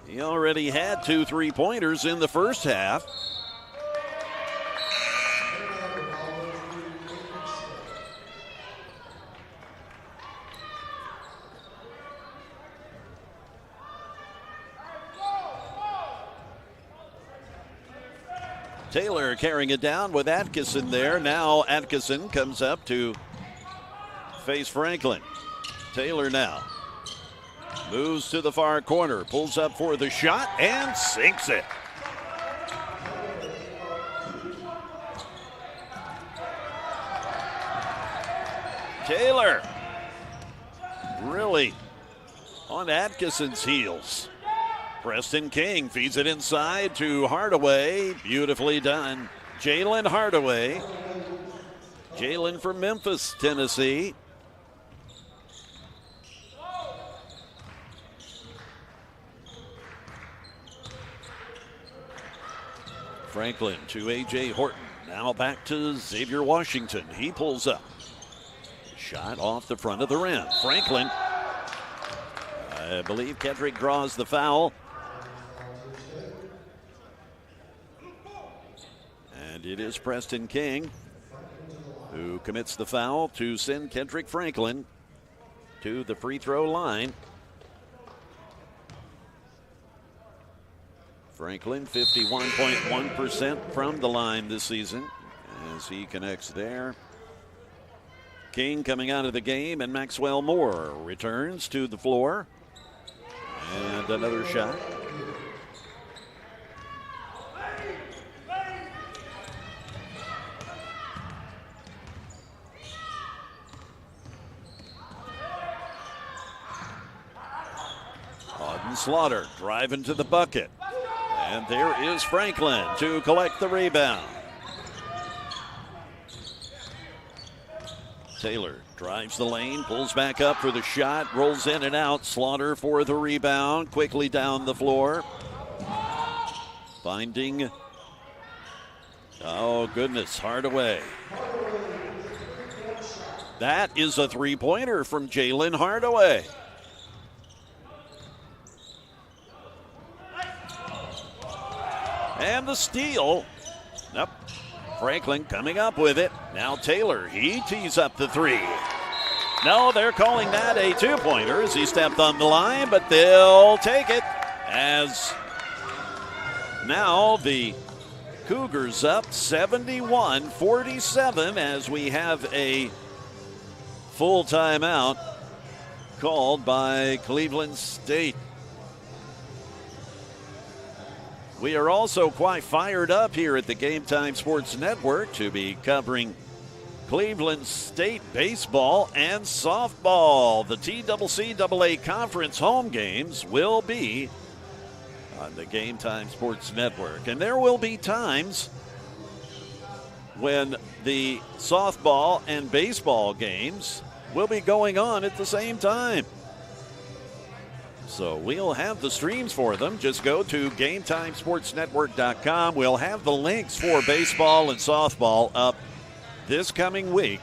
He already had 2 three-pointers in the first half. Taylor carrying it down with Atkinson there. Now Atkinson comes up to face Franklin. Taylor now moves to the far corner, pulls up for the shot and sinks it. Taylor really on Atkinson's heels. Preston King feeds it inside to Hardaway. Beautifully done. Jalen Hardaway. Jalen from Memphis, Tennessee. Franklin to A.J. Horton. Now back to Xavier Washington. He pulls up. Shot off the front of the rim. Franklin. I believe Kedrick draws the foul. And it is Preston King who commits the foul to send Kendrick Franklin to the free throw line. Franklin, 51.1% from the line this season as he connects there. King coming out of the game, and Maxwell Moore returns to the floor. And another shot. Auden Slaughter driving to the bucket. And there is Franklin to collect the rebound. Taylor drives the lane, pulls back up for the shot, rolls in and out. Slaughter for the rebound, quickly down the floor. Finding, oh goodness, Hardaway. That is a three-pointer from Jalen Hardaway. And the steal. Nope. Franklin coming up with it. Now Taylor, he tees up the three. No, they're calling that a two-pointer as he stepped on the line, but they'll take it as now the Cougars up 71-47 as we have a full timeout called by Cleveland State. We are also quite fired up here at the Game Time Sports Network to be covering Cleveland State baseball and softball. The TCCAA Conference home games will be on the Game Time Sports Network. And there will be times when the softball and baseball games will be going on at the same time. So we'll have the streams for them. Just go to GameTimeSportsNetwork.com. We'll have the links for baseball and softball up this coming week.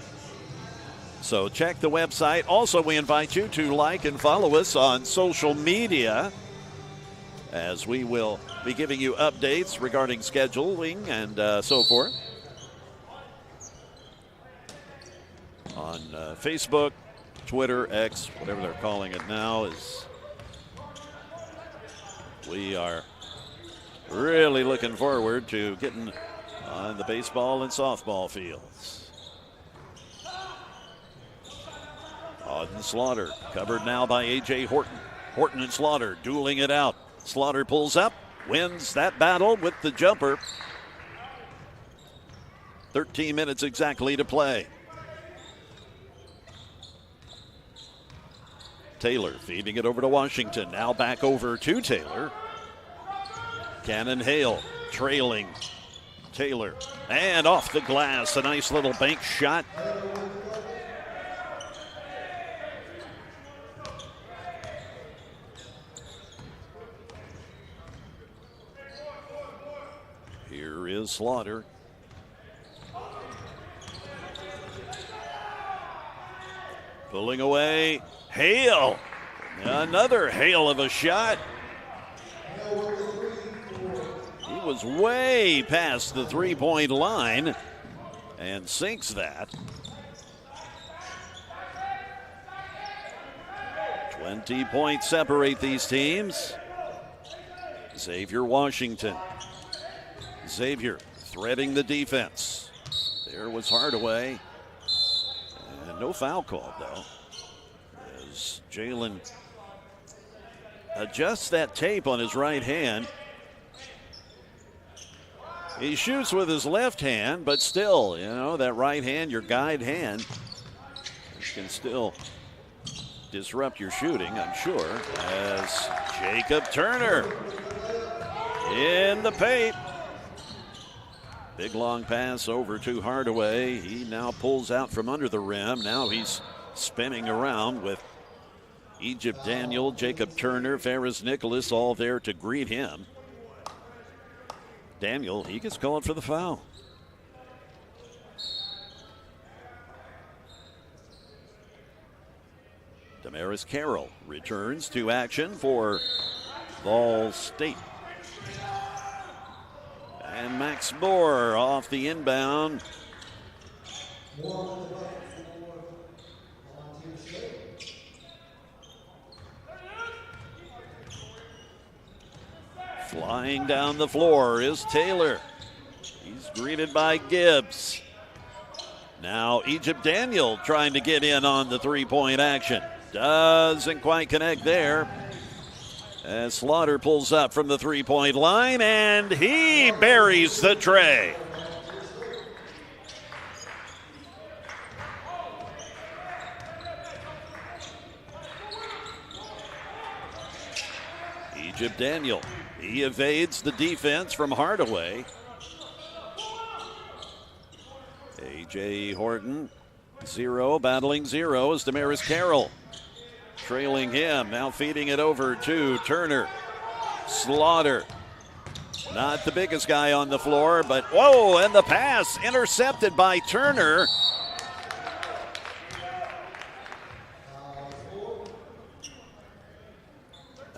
So check the website. Also, we invite you to like and follow us on social media as we will be giving you updates regarding scheduling and so forth. On Facebook, Twitter, X, whatever they're calling it now, is we are really looking forward to getting on the baseball and softball fields. Auden Slaughter covered now by A.J. Horton. Horton and Slaughter dueling it out. Slaughter pulls up, wins that battle with the jumper. 13 minutes exactly to play. Taylor feeding it over to Washington. Now back over to Taylor. Cannon Hale trailing Taylor. And off the glass, a nice little bank shot. Here is Slaughter. Pulling away. Hale. Another hail of a shot. He was way past the three-point line and sinks that. 20 points separate these teams. Xavier Washington. Xavier threading the defense. There was Hardaway. And no foul called, though. As Jalen adjusts that tape on his right hand. He shoots with his left hand, but still, you know, that right hand, your guide hand, can still disrupt your shooting, I'm sure, as Jacob Turner in the paint. Big long pass over to Hardaway. He now pulls out from under the rim. Now he's spinning around with Egypt Daniel, Jacob Turner, Ferris Nicholas all there to greet him. Daniel, he gets called for the foul. Damaris Carroll returns to action for Ball State. And Max Moore off the inbound. Flying down the floor is Taylor. He's greeted by Gibbs. Now Egypt Daniel trying to get in on the three-point action. Doesn't quite connect there. As Slaughter pulls up from the three-point line, and he buries the tray. Egypt Daniel, he evades the defense from Hardaway. A.J. Horton, battling zero is Damaris Carroll. Trailing him, now feeding it over to Turner. Slaughter, not the biggest guy on the floor, but whoa, and the pass intercepted by Turner.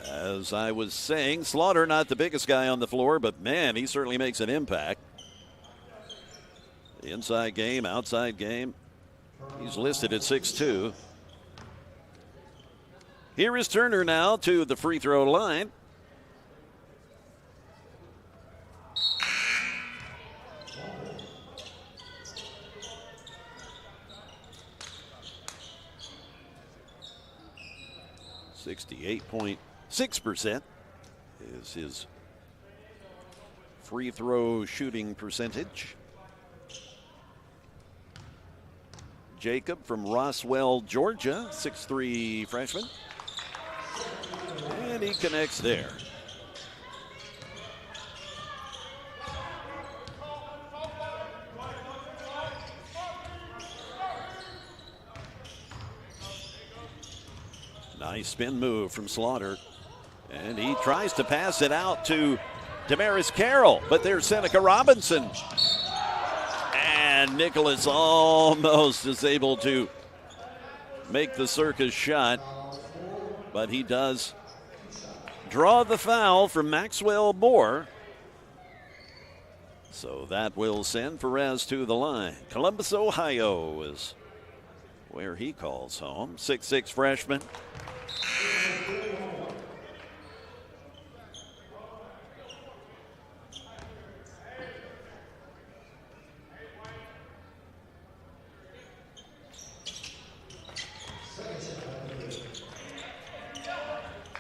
As I was saying, Slaughter not the biggest guy on the floor, but man, he certainly makes an impact. Inside game, outside game. He's listed at 6'2". Here is Turner now to the free throw line. .6% is his free throw shooting percentage. Jacob from Roswell, Georgia, 6'3" freshman. And he connects there. Nice spin move from Slaughter. And he tries to pass it out to Damaris Carroll, but there's Seneca Robinson. And Nicholas almost is able to make the circus shot, but he does draw the foul from Maxwell Moore. So that will send Perez to the line. Columbus, Ohio is where he calls home. 6'6" freshman.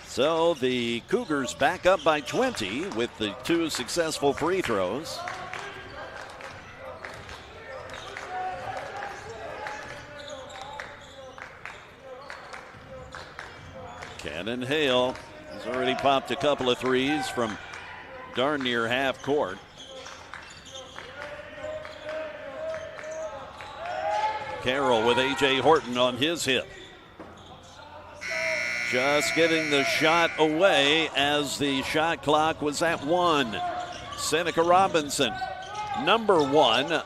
So the Cougars back up by 20 with the two successful free throws. Cannon Hale has already popped a couple of threes from darn near half court. Carroll with A.J. Horton on his hip. Just getting the shot away as the shot clock was at 1. Seneca Robinson, number 1.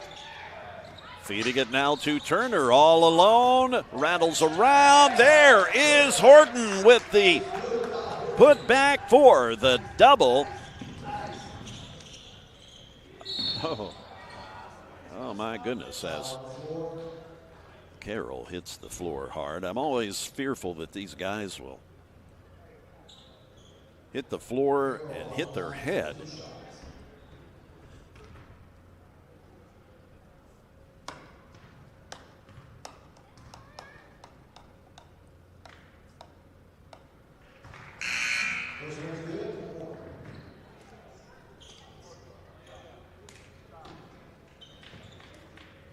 Feeding it now to Turner, all alone. Rattles around. There is Horton with the put back for the double. Oh my goodness, as Carroll hits the floor hard. I'm always fearful that these guys will hit the floor and hit their head.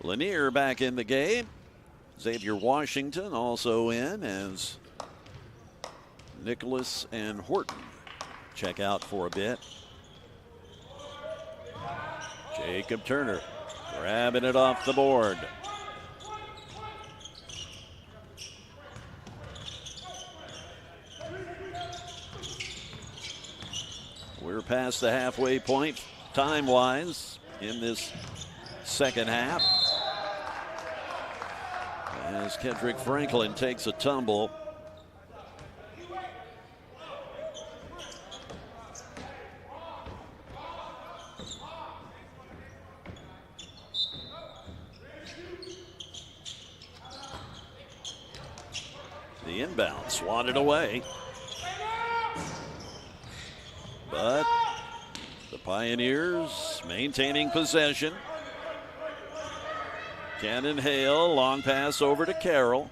Lanier back in the game. Xavier Washington also in as Nicholas and Horton check out for a bit. Jacob Turner grabbing it off the board. We're past the halfway point time-wise in this second half. As Kendrick Franklin takes a tumble. The inbound swatted away. But the Pioneers maintaining possession. Cannon Hale, long pass over to Carroll.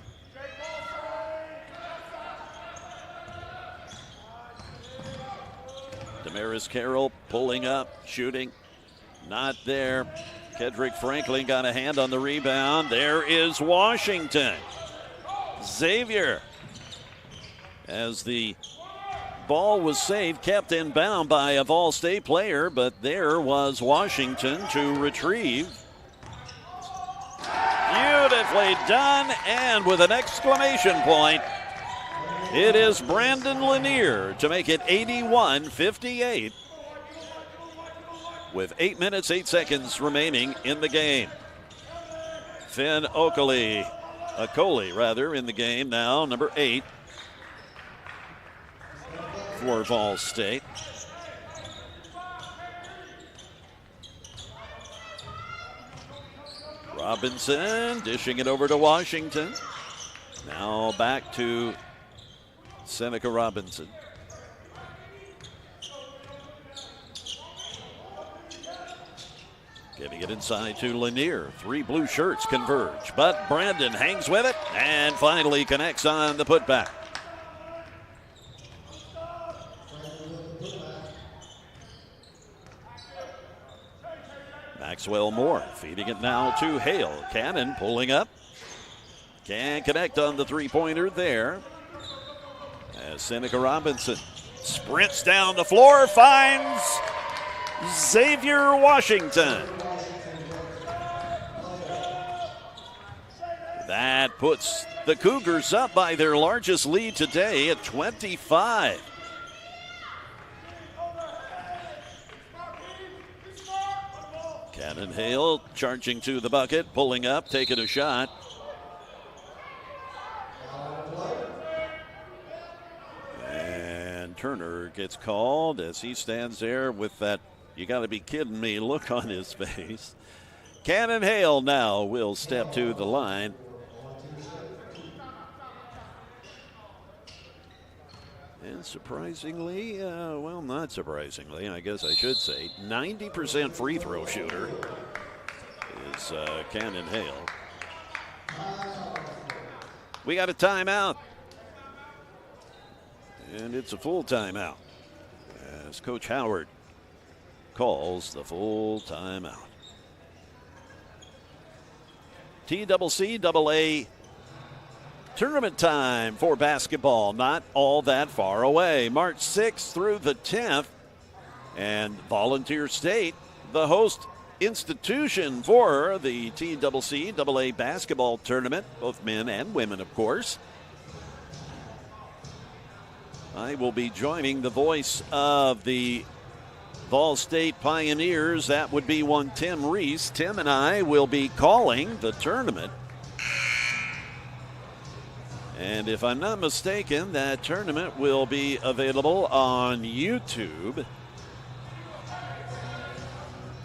Damaris Carroll pulling up, shooting. Not there. Kedrick Franklin got a hand on the rebound. There is Washington. Xavier, as the ball was saved, kept inbound by a Vol State player, but there was Washington to retrieve. Beautifully done, and with an exclamation point, it is Brandon Lanier to make it 81-58 with 8 minutes, 8 seconds remaining in the game. Finn Okole in the game now, number 8 for Vol State. Robinson dishing it over to Washington. Now back to Seneca Robinson. Getting it inside to Lanier. 3 blue shirts converge, but Brandon hangs with it and finally connects on the putback. Maxwell Moore feeding it now to Hale. Cannon pulling up. Can't connect on the three-pointer there. As Seneca Robinson sprints down the floor, finds Xavier Washington. That puts the Cougars up by their largest lead today at 25. Cannon Hale charging to the bucket, pulling up, taking a shot. And Turner gets called as he stands there with that "you gotta be kidding me" look on his face. Cannon Hale now will step to the line. And surprisingly, well, not surprisingly, I guess I should say, 90% free throw shooter is Cannon Hale. We got a timeout. And it's a full timeout as Coach Howard calls the full timeout. TCCAA tournament time for basketball, not all that far away. March 6th through the 10th. And Volunteer State, the host institution for the TCCAA basketball tournament, both men and women, of course. I will be joining the voice of the Vol State Pioneers. That would be one Tim Reese. Tim and I will be calling the tournament. And if I'm not mistaken, that tournament will be available on YouTube.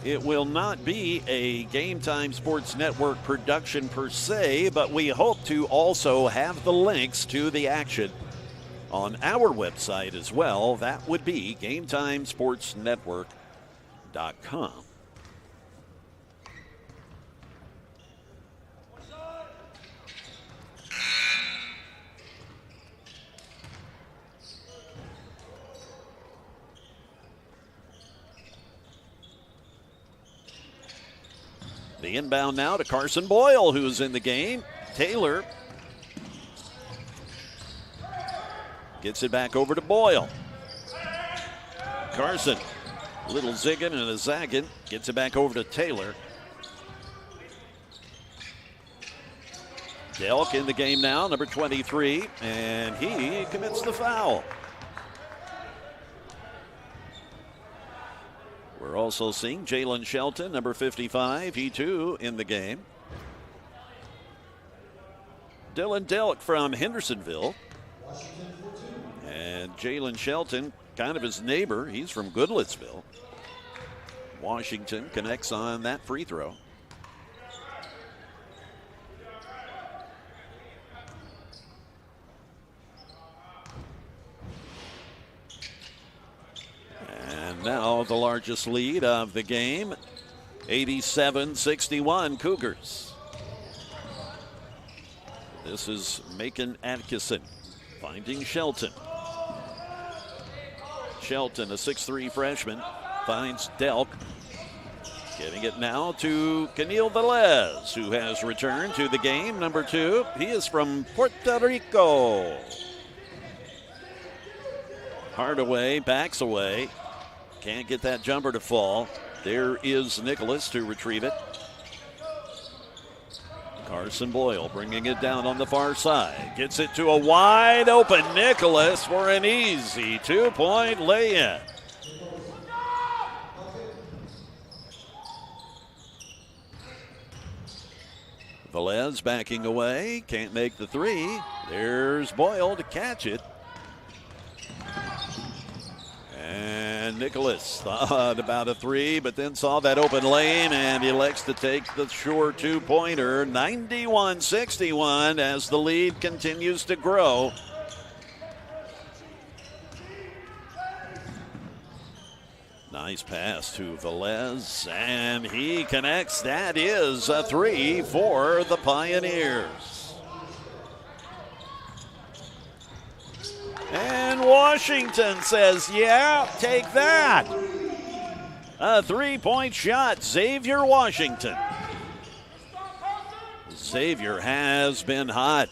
It will not be a Game Time Sports Network production per se, but we hope to also have the links to the action on our website as well. That would be GameTimeSportsNetwork.com. The inbound now to Carson Boyle, who's in the game. Taylor gets it back over to Boyle. Carson, a little zigging and a zagging, gets it back over to Taylor. Delk in the game now, number 23, and he commits the foul. We're also seeing Jalen Shelton, number 55, he too in the game. Dylan Delk from Hendersonville. And Jalen Shelton, kind of his neighbor, he's from Goodlettsville. Washington connects on that free throw. Now the largest lead of the game, 87-61 Cougars. This is Macon Atkinson finding Shelton. Shelton, a 6'3 freshman, finds Delk. Getting it now to Keneal Velez, who has returned to the game, number 2. He is from Puerto Rico. Hardaway backs away. Can't get that jumper to fall. There is Nicholas to retrieve it. Carson Boyle bringing it down on the far side. Gets it to a wide open Nicholas for an easy 2-point lay-in. Velez backing away. Can't make the 3. There's Boyle to catch it. And Nicholas thought about a 3, but then saw that open lane and elects to take the short 2-pointer. 91-61 as the lead continues to grow. Nice pass to Velez, and he connects. That is a 3 for the Pioneers. And Washington says, yeah, take that. A 3-point shot, Xavier Washington. Xavier has been hot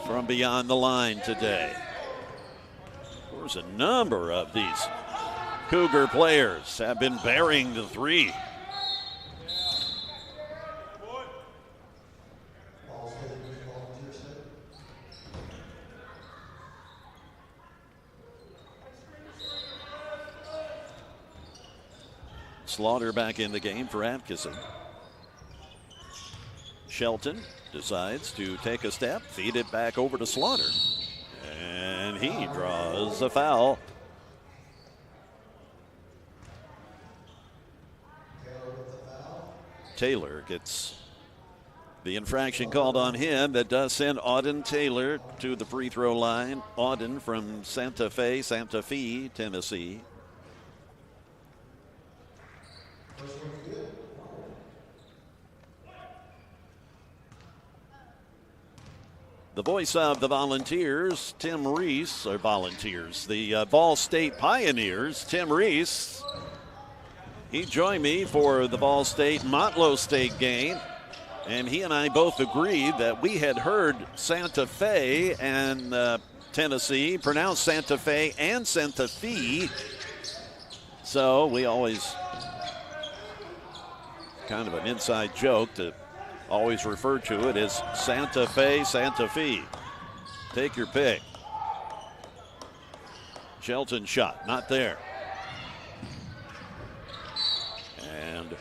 from beyond the line today. There's a number of these Cougar players have been bearing the 3. Slaughter back in the game for Atkinson. Shelton decides to take a step, feed it back over to Slaughter. And he draws a foul. Taylor gets the infraction called on him. That does send Auden Taylor to the free throw line. Auden from Santa Fe, Tennessee. The voice of the Volunteers, Tim Reese, or Volunteers, the Ball State Pioneers, Tim Reese. He joined me for the Ball State-Motlow State game, and he and I both agreed that we had heard Santa Fe and Tennessee pronounce Santa Fe and Santa Fe. So we always, kind of an inside joke to always refer to it as Santa Fe, Santa Fe. Take your pick. Shelton shot, not there. And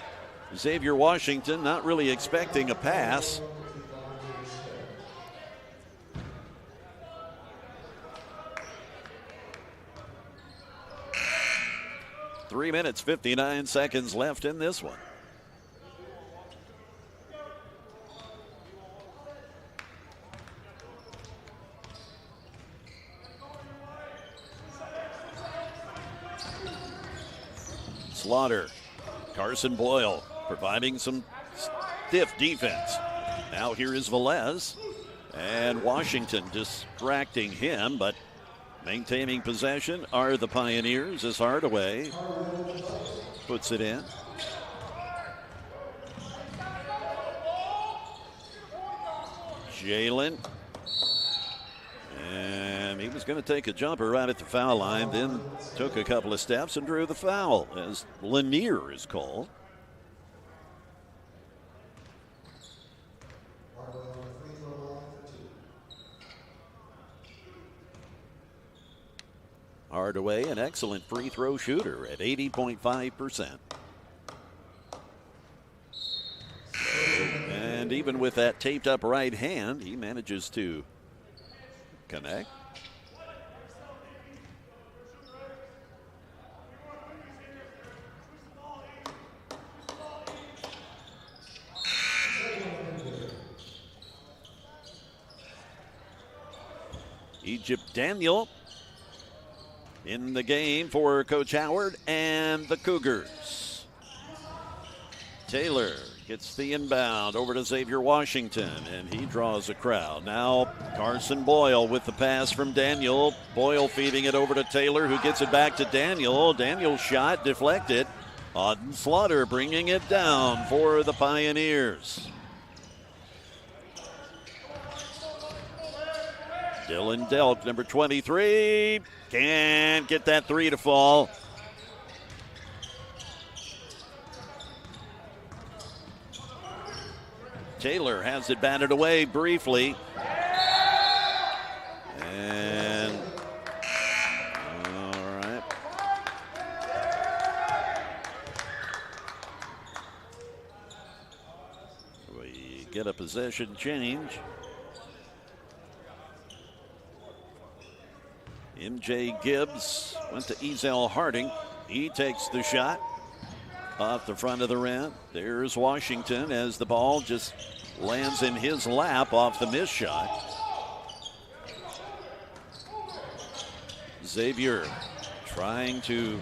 Xavier Washington not really expecting a pass. Three minutes, 59 seconds left in this one. Slaughter, Carson Boyle providing some stiff defense. Now here is Velez, and Washington distracting him, but maintaining possession are the Pioneers as Hardaway puts it in. Jalen. And he was going to take a jumper right at the foul line, then took a couple of steps and drew the foul as Lanier is called. Hardaway, an excellent free throw shooter at 80.5%. And even with that taped up right hand, he manages to connect. Egypt Daniel in the game for Coach Howard and the Cougars. Taylor gets the inbound over to Xavier Washington, and he draws a crowd. Now Carson Boyle with the pass from Daniel. Boyle feeding it over to Taylor, who gets it back to Daniel. Daniel's shot deflected. Auden Slaughter bringing it down for the Pioneers. Dylan Delk, number 23, can't get that three to fall. Taylor has it batted away briefly. And, all right. We get a possession change. MJ Gibbs went to Ezel Harding. He takes the shot off the front of the rim. There's Washington as the ball just lands in his lap off the missed shot. Xavier trying to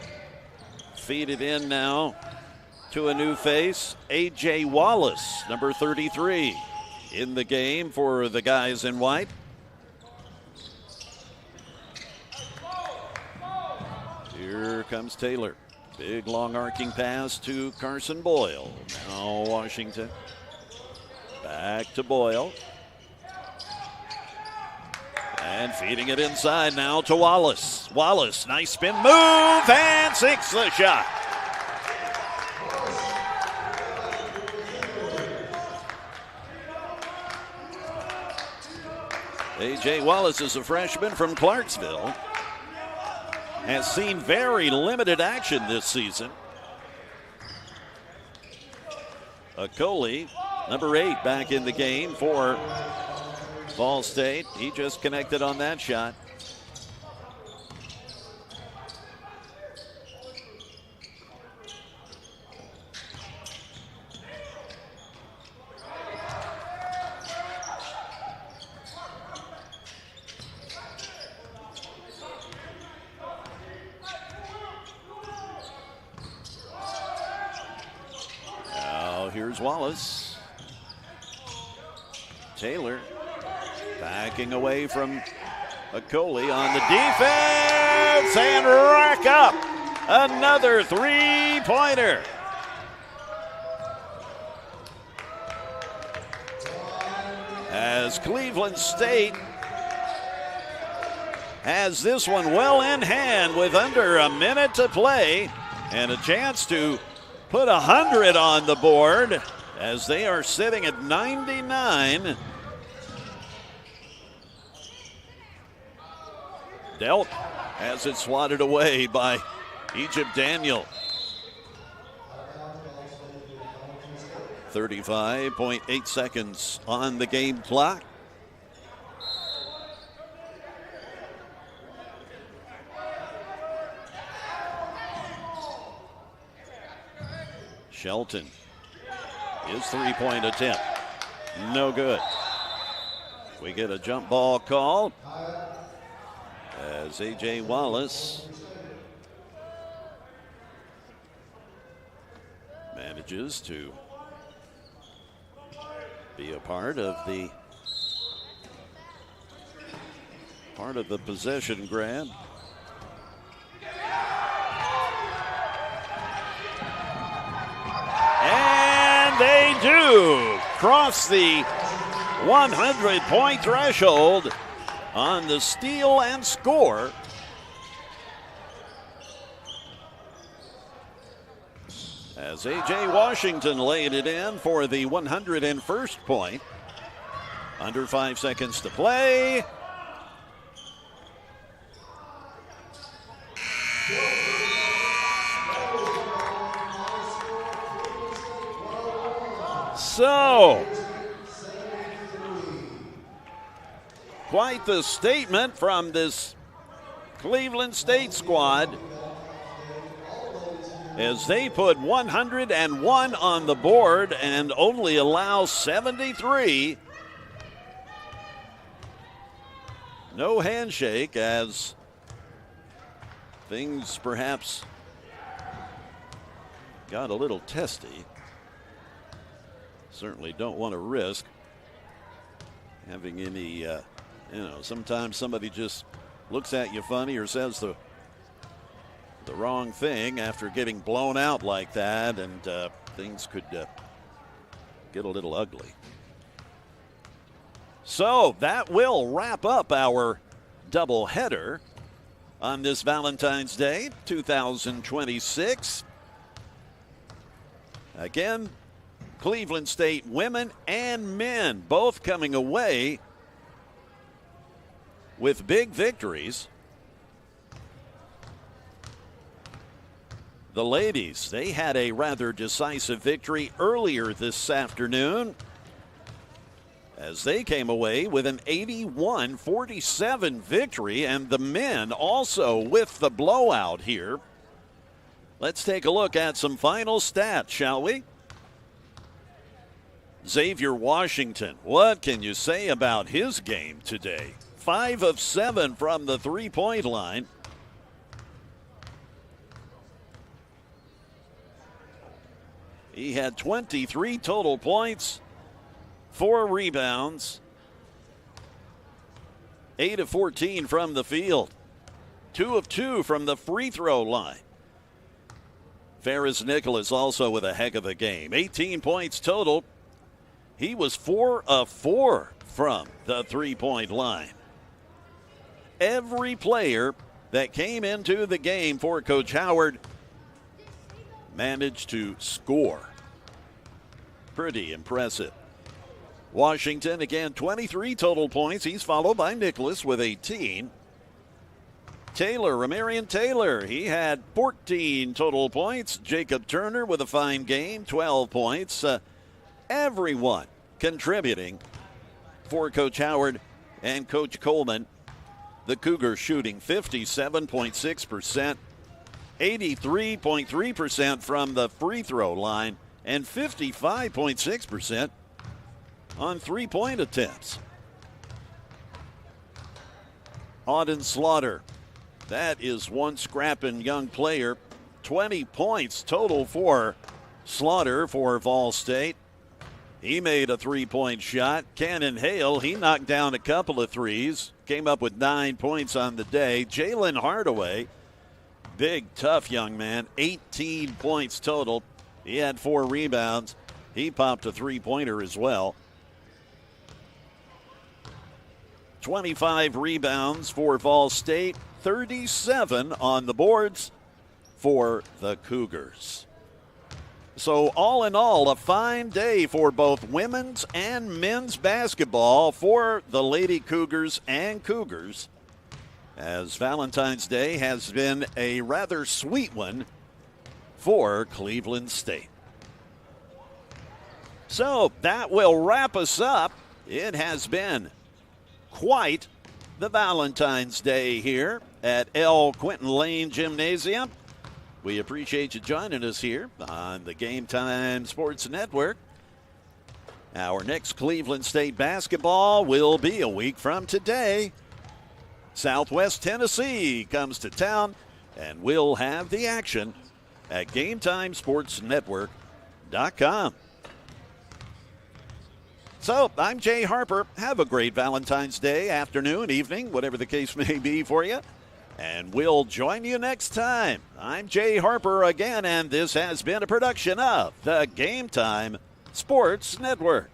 feed it in now to a new face. A.J. Wallace, number 33, in the game for the guys in white. Here comes Taylor. Big long arcing pass to Carson Boyle. Now Washington. Back to Boyle. And feeding it inside now to Wallace. Wallace, nice spin move and sinks the shot. A.J. Wallace is a freshman from Clarksville. Has seen very limited action this season. Acoli, number 8, back in the game for Ball State. He just connected on that shot. Here's Wallace. Taylor backing away from Acoli on the defense and rack up another three-pointer. As Cleveland State has this one well in hand with under a minute to play and a chance to put 100 on the board as they are sitting at 99. Delk has it swatted away by Egypt Daniel. 35.8 seconds on the game clock. Shelton, his three-point attempt, no good. We get a jump ball call as A.J. Wallace manages to be a part of the possession grab. They do cross the 100-point threshold on the steal and score. As A.J. Washington laid it in for the 101st point. Under 5 seconds to play. So, quite the statement from this Cleveland State squad as they put 101 on the board and only allow 73. No handshake as things perhaps got a little testy. Certainly don't want to risk having any, sometimes somebody just looks at you funny or says the wrong thing after getting blown out like that, and things could get a little ugly. So that will wrap up our doubleheader on this Valentine's Day 2026. Again, Cleveland State women and men both coming away with big victories. The ladies, they had a rather decisive victory earlier this afternoon as they came away with an 81-47 victory, and the men also with the blowout here. Let's take a look at some final stats, shall we? Xavier Washington, what can you say about his game today? 5 of 7 from the three-point line. He had 23 total points, 4 rebounds, 8 of 14 from the field, 2 of 2 from the free throw line. Ferris Nicholas also with a heck of a game, 18 points total. He was 4 of 4 from the three-point line. Every player that came into the game for Coach Howard managed to score. Pretty impressive. Washington, again, 23 total points. He's followed by Nicholas with 18. Taylor, Ramarian Taylor, he had 14 total points. Jacob Turner with a fine game, 12 points. Everyone contributing for Coach Howard and Coach Coleman. The Cougars shooting 57.6%, 83.3% from the free throw line, and 55.6% on three-point attempts. Auden Slaughter, that is one scrapping young player. 20 points total for Slaughter for Vol State. He made a three-point shot. Cannon Hale, he knocked down a couple of threes. Came up with 9 points on the day. Jalen Hardaway, big, tough young man, 18 points total. He had 4 rebounds. He popped a three-pointer as well. 25 rebounds for Vol State, 37 on the boards for the Cougars. So all in all, a fine day for both women's and men's basketball for the Lady Cougars and Cougars, as Valentine's Day has been a rather sweet one for Cleveland State. So that will wrap us up. It has been quite the Valentine's Day here at Quentin Lane Gymnasium. We appreciate you joining us here on the Game Time Sports Network. Our next Cleveland State basketball will be a week from today. Southwest Tennessee comes to town, and we'll have the action at GameTimeSportsNetwork.com. So, I'm Jay Harper. Have a great Valentine's Day, afternoon, evening, whatever the case may be for you. And we'll join you next time. I'm Jay Harper again, and this has been a production of the Game Time Sports Network.